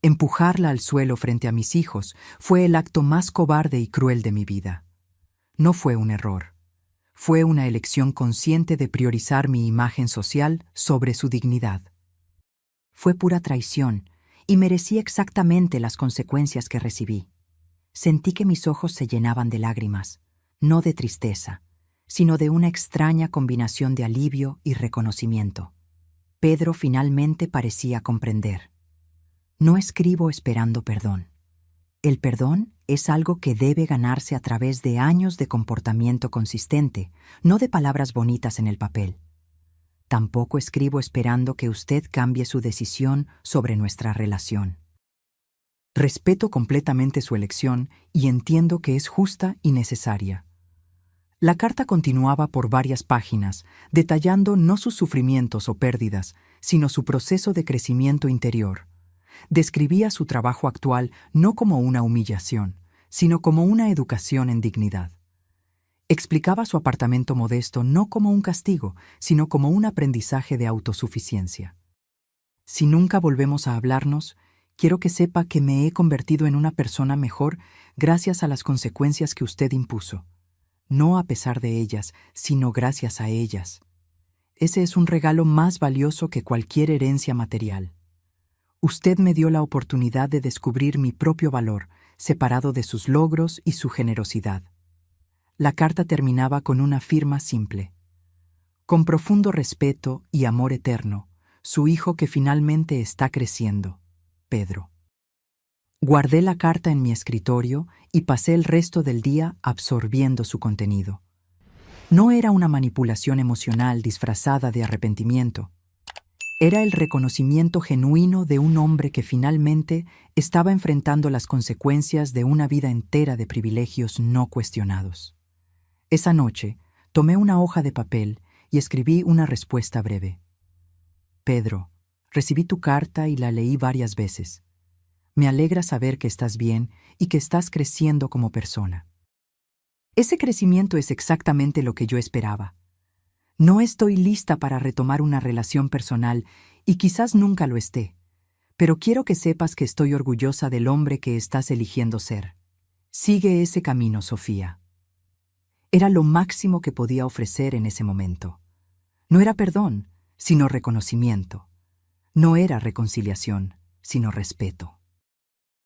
Empujarla al suelo frente a mis hijos fue el acto más cobarde y cruel de mi vida. No fue un error. Fue una elección consciente de priorizar mi imagen social sobre su dignidad. Fue pura traición y merecí exactamente las consecuencias que recibí. Sentí que mis ojos se llenaban de lágrimas, no de tristeza, sino de una extraña combinación de alivio y reconocimiento. Pedro finalmente parecía comprender. No escribo esperando perdón. El perdón es algo que debe ganarse a través de años de comportamiento consistente, no de palabras bonitas en el papel. Tampoco escribo esperando que usted cambie su decisión sobre nuestra relación. Respeto completamente su elección y entiendo que es justa y necesaria. La carta continuaba por varias páginas, detallando no sus sufrimientos o pérdidas, sino su proceso de crecimiento interior. Describía su trabajo actual no como una humillación, sino como una educación en dignidad. Explicaba su apartamento modesto no como un castigo, sino como un aprendizaje de autosuficiencia. Si nunca volvemos a hablarnos, quiero que sepa que me he convertido en una persona mejor gracias a las consecuencias que usted impuso. No a pesar de ellas, sino gracias a ellas. Ese es un regalo más valioso que cualquier herencia material. Usted me dio la oportunidad de descubrir mi propio valor, separado de sus logros y su generosidad. La carta terminaba con una firma simple. Con profundo respeto y amor eterno, su hijo que finalmente está creciendo, Pedro. Guardé la carta en mi escritorio y pasé el resto del día absorbiendo su contenido. No era una manipulación emocional disfrazada de arrepentimiento. Era el reconocimiento genuino de un hombre que finalmente estaba enfrentando las consecuencias de una vida entera de privilegios no cuestionados. Esa noche, tomé una hoja de papel y escribí una respuesta breve. Pedro, recibí tu carta y la leí varias veces. Me alegra saber que estás bien y que estás creciendo como persona. Ese crecimiento es exactamente lo que yo esperaba. No estoy lista para retomar una relación personal y quizás nunca lo esté, pero quiero que sepas que estoy orgullosa del hombre que estás eligiendo ser. Sigue ese camino, Sofía. Era lo máximo que podía ofrecer en ese momento. No era perdón, sino reconocimiento. No era reconciliación, sino respeto.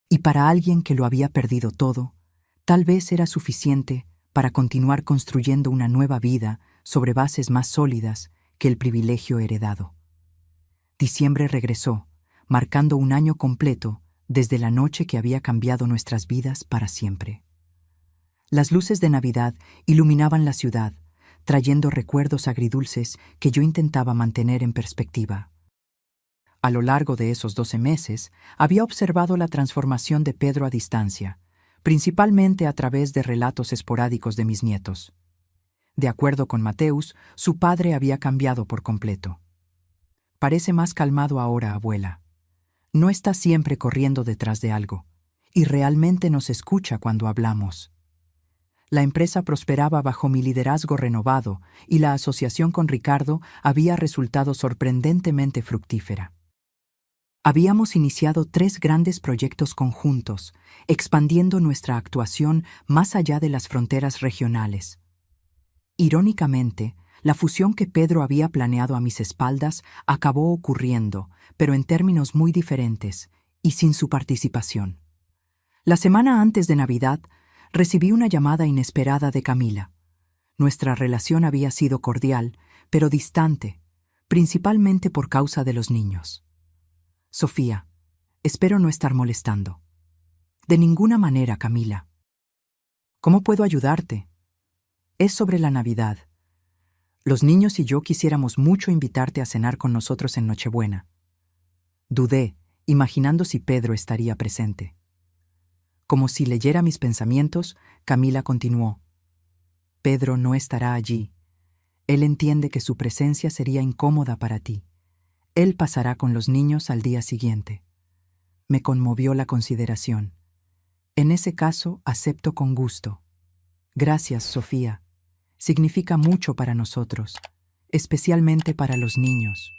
Y para alguien que lo había perdido todo, tal vez era suficiente para continuar construyendo una nueva vida sobre bases más sólidas que el privilegio heredado. Diciembre regresó, marcando un año completo desde la noche que había cambiado nuestras vidas para siempre. Las luces de Navidad iluminaban la ciudad, trayendo recuerdos agridulces que yo intentaba mantener en perspectiva. A lo largo de esos 12 meses, había observado la transformación de Pedro a distancia, principalmente a través de relatos esporádicos de mis nietos. De acuerdo con Mateus, su padre había cambiado por completo. Parece más calmado ahora, abuela. No está siempre corriendo detrás de algo, y realmente nos escucha cuando hablamos. La empresa prosperaba bajo mi liderazgo renovado y la asociación con Ricardo había resultado sorprendentemente fructífera. Habíamos iniciado 3 grandes proyectos conjuntos, expandiendo nuestra actuación más allá de las fronteras regionales. Irónicamente, la fusión que Pedro había planeado a mis espaldas acabó ocurriendo, pero en términos muy diferentes y sin su participación. La semana antes de Navidad, recibí una llamada inesperada de Camila. Nuestra relación había sido cordial, pero distante, principalmente por causa de los niños. Sofía, espero no estar molestando. De ninguna manera, Camila. ¿Cómo puedo ayudarte? Es sobre la Navidad. Los niños y yo quisiéramos mucho invitarte a cenar con nosotros en Nochebuena. Dudé, imaginando si Pedro estaría presente. Como si leyera mis pensamientos, Camila continuó. Pedro no estará allí. Él entiende que su presencia sería incómoda para ti. Él pasará con los niños al día siguiente. Me conmovió la consideración. En ese caso, acepto con gusto. Gracias, Sofía. Significa mucho para nosotros, especialmente para los niños.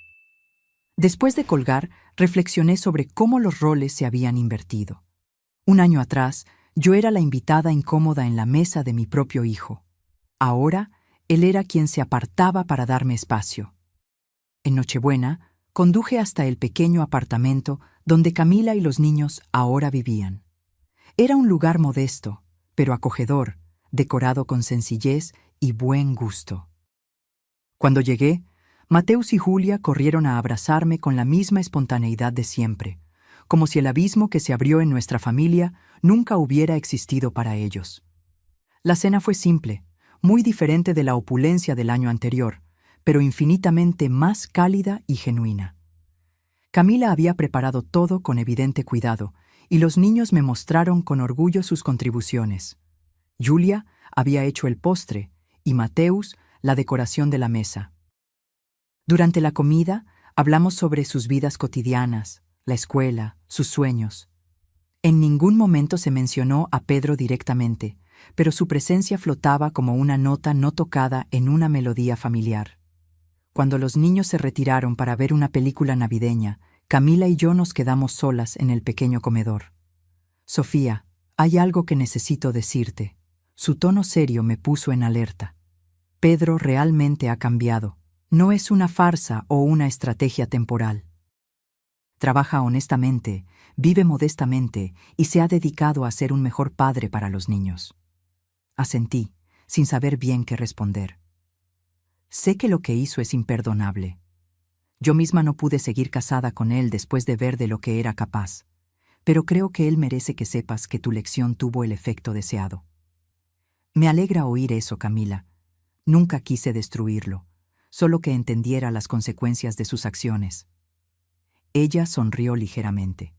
Después de colgar, reflexioné sobre cómo los roles se habían invertido. Un año atrás, yo era la invitada incómoda en la mesa de mi propio hijo. Ahora, él era quien se apartaba para darme espacio. En Nochebuena, conduje hasta el pequeño apartamento donde Camila y los niños ahora vivían. Era un lugar modesto, pero acogedor, decorado con sencillez y buen gusto. Cuando llegué, Mateus y Julia corrieron a abrazarme con la misma espontaneidad de siempre, como si el abismo que se abrió en nuestra familia nunca hubiera existido para ellos. La cena fue simple, muy diferente de la opulencia del año anterior, pero infinitamente más cálida y genuina. Camila había preparado todo con evidente cuidado, y los niños me mostraron con orgullo sus contribuciones. Julia había hecho el postre, y Mateus la decoración de la mesa. Durante la comida, hablamos sobre sus vidas cotidianas, la escuela, sus sueños. En ningún momento se mencionó a Pedro directamente, pero su presencia flotaba como una nota no tocada en una melodía familiar. Cuando los niños se retiraron para ver una película navideña, Camila y yo nos quedamos solas en el pequeño comedor. Sofía, hay algo que necesito decirte. Su tono serio me puso en alerta. Pedro realmente ha cambiado. No es una farsa o una estrategia temporal. Trabaja honestamente, vive modestamente y se ha dedicado a ser un mejor padre para los niños. Asentí, sin saber bien qué responder. Sé que lo que hizo es imperdonable. Yo misma no pude seguir casada con él después de ver de lo que era capaz, pero creo que él merece que sepas que tu lección tuvo el efecto deseado. Me alegra oír eso, Camila. Nunca quise destruirlo, solo que entendiera las consecuencias de sus acciones. Ella sonrió ligeramente.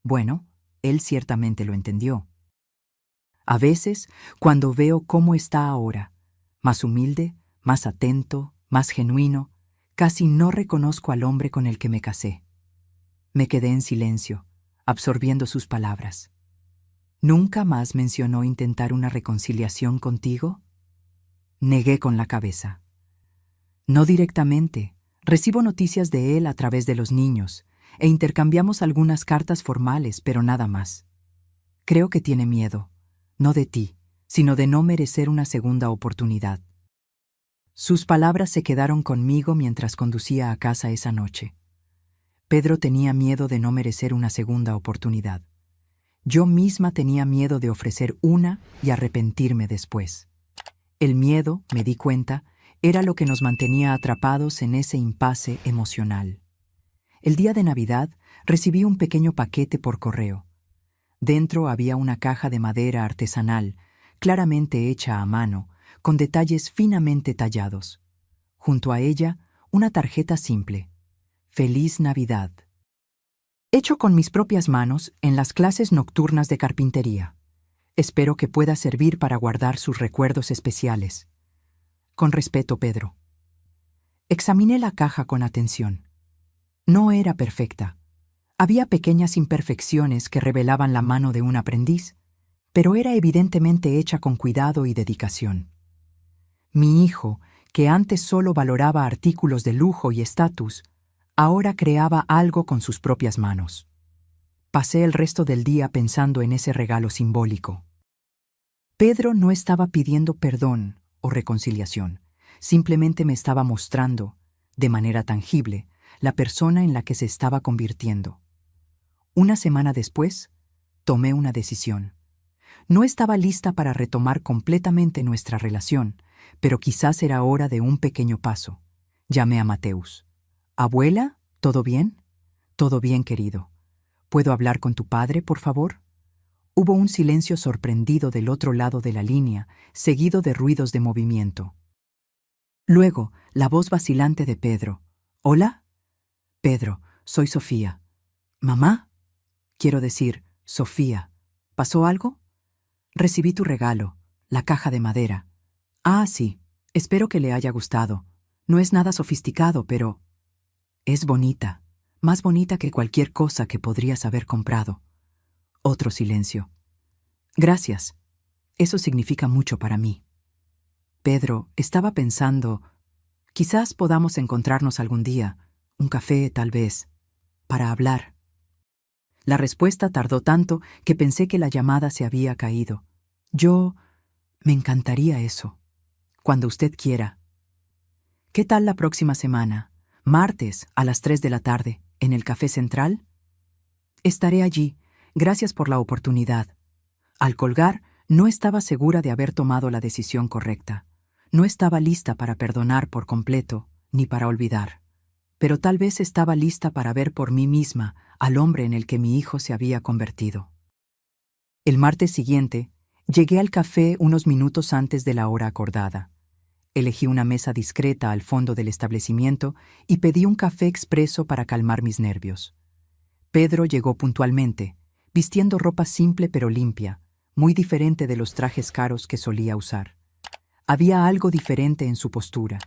Bueno, él ciertamente lo entendió. A veces, cuando veo cómo está ahora, más humilde, más atento, más genuino, casi no reconozco al hombre con el que me casé. Me quedé en silencio, absorbiendo sus palabras. ¿Nunca más mencionó intentar una reconciliación contigo? Negué con la cabeza. No directamente. Recibo noticias de él a través de los niños, e intercambiamos algunas cartas formales, pero nada más. Creo que tiene miedo, no de ti, sino de no merecer una segunda oportunidad. Sus palabras se quedaron conmigo mientras conducía a casa esa noche. Pedro tenía miedo de no merecer una segunda oportunidad. Yo misma tenía miedo de ofrecer una y arrepentirme después. El miedo, me di cuenta, era lo que nos mantenía atrapados en ese impasse emocional. El día de Navidad recibí un pequeño paquete por correo. Dentro había una caja de madera artesanal, claramente hecha a mano, con detalles finamente tallados. Junto a ella, una tarjeta simple. Feliz Navidad. Hecho con mis propias manos en las clases nocturnas de carpintería. Espero que pueda servir para guardar sus recuerdos especiales. Con respeto, Pedro. Examiné la caja con atención. No era perfecta. Había pequeñas imperfecciones que revelaban la mano de un aprendiz, pero era evidentemente hecha con cuidado y dedicación. Mi hijo, que antes solo valoraba artículos de lujo y estatus, ahora creaba algo con sus propias manos. Pasé el resto del día pensando en ese regalo simbólico. Pedro no estaba pidiendo perdón o reconciliación, simplemente me estaba mostrando, de manera tangible, la persona en la que se estaba convirtiendo. Una semana después, tomé una decisión. No estaba lista para retomar completamente nuestra relación, pero quizás era hora de un pequeño paso. Llamé a Mateus. «Abuela, ¿todo bien?» «Todo bien, querido. ¿Puedo hablar con tu padre, por favor?» Hubo un silencio sorprendido del otro lado de la línea, seguido de ruidos de movimiento. Luego, la voz vacilante de Pedro. «¿Hola?» «Pedro, soy Sofía». «¿Mamá?» «Quiero decir, Sofía». ¿Pasó algo? Recibí tu regalo, la caja de madera. Ah, sí. Espero que le haya gustado. No es nada sofisticado, pero es bonita. Más bonita que cualquier cosa que podrías haber comprado. Otro silencio. Gracias. Eso significa mucho para mí. Pedro, estaba pensando, quizás podamos encontrarnos algún día, un café tal vez, para hablar. La respuesta tardó tanto que pensé que la llamada se había caído. Me encantaría eso. Cuando usted quiera. ¿Qué tal la próxima semana? Martes, a las 3 de la tarde, en el Café Central. Estaré allí. Gracias por la oportunidad. Al colgar, no estaba segura de haber tomado la decisión correcta. No estaba lista para perdonar por completo, ni para olvidar. Pero tal vez estaba lista para ver por mí misma al hombre en el que mi hijo se había convertido. El martes siguiente, llegué al café unos minutos antes de la hora acordada. Elegí una mesa discreta al fondo del establecimiento y pedí un café expreso para calmar mis nervios. Pedro llegó puntualmente, vistiendo ropa simple pero limpia, muy diferente de los trajes caros que solía usar. Había algo diferente en su postura,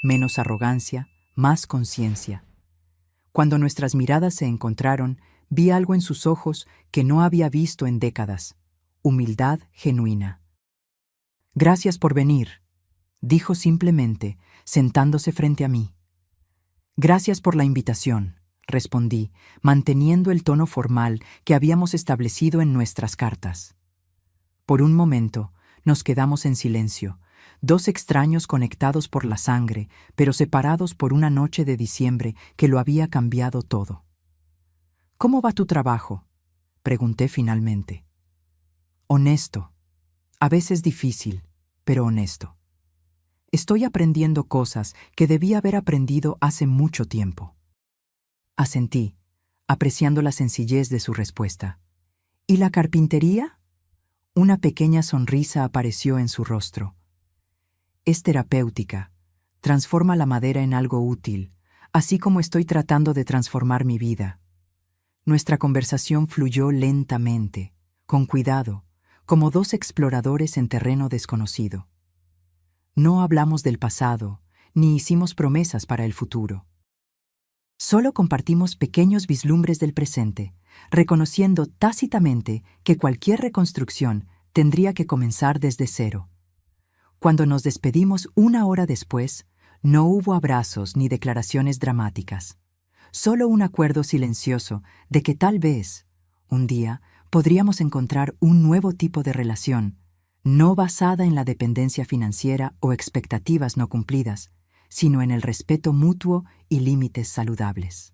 menos arrogancia, más conciencia. Cuando nuestras miradas se encontraron, vi algo en sus ojos que no había visto en décadas: humildad genuina. Gracias por venir, dijo simplemente, sentándose frente a mí. Gracias por la invitación, respondí, manteniendo el tono formal que habíamos establecido en nuestras cartas. Por un momento, nos quedamos en silencio, dos extraños conectados por la sangre, pero separados por una noche de diciembre que lo había cambiado todo. ¿Cómo va tu trabajo?, pregunté finalmente. Honesto. A veces difícil, pero honesto. Estoy aprendiendo cosas que debí haber aprendido hace mucho tiempo. Asentí, apreciando la sencillez de su respuesta. ¿Y la carpintería? Una pequeña sonrisa apareció en su rostro. Es terapéutica, transforma la madera en algo útil, así como estoy tratando de transformar mi vida. Nuestra conversación fluyó lentamente, con cuidado, como dos exploradores en terreno desconocido. No hablamos del pasado, ni hicimos promesas para el futuro. Solo compartimos pequeños vislumbres del presente, reconociendo tácitamente que cualquier reconstrucción tendría que comenzar desde cero. Cuando nos despedimos una hora después, no hubo abrazos ni declaraciones dramáticas. Solo un acuerdo silencioso de que tal vez, un día, podríamos encontrar un nuevo tipo de relación, no basada en la dependencia financiera o expectativas no cumplidas, sino en el respeto mutuo y límites saludables.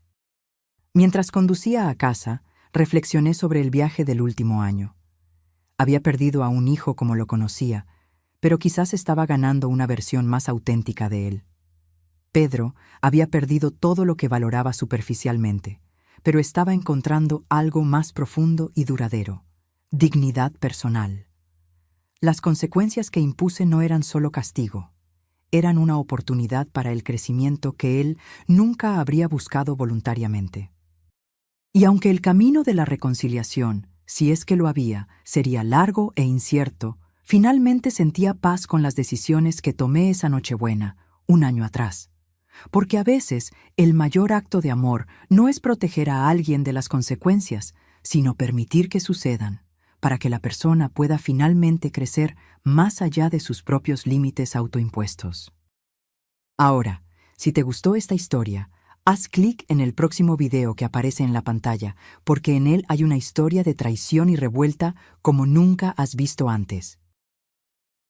Mientras conducía a casa, reflexioné sobre el viaje del último año. Había perdido a un hijo como lo conocía, pero quizás estaba ganando una versión más auténtica de él. Pedro había perdido todo lo que valoraba superficialmente, pero estaba encontrando algo más profundo y duradero: dignidad personal. Las consecuencias que impuse no eran solo castigo, eran una oportunidad para el crecimiento que él nunca habría buscado voluntariamente. Y aunque el camino de la reconciliación, si es que lo había, sería largo e incierto, finalmente sentía paz con las decisiones que tomé esa Nochebuena, un año atrás. Porque a veces el mayor acto de amor no es proteger a alguien de las consecuencias, sino permitir que sucedan, para que la persona pueda finalmente crecer más allá de sus propios límites autoimpuestos. Ahora, si te gustó esta historia, haz clic en el próximo video que aparece en la pantalla, porque en él hay una historia de traición y revuelta como nunca has visto antes.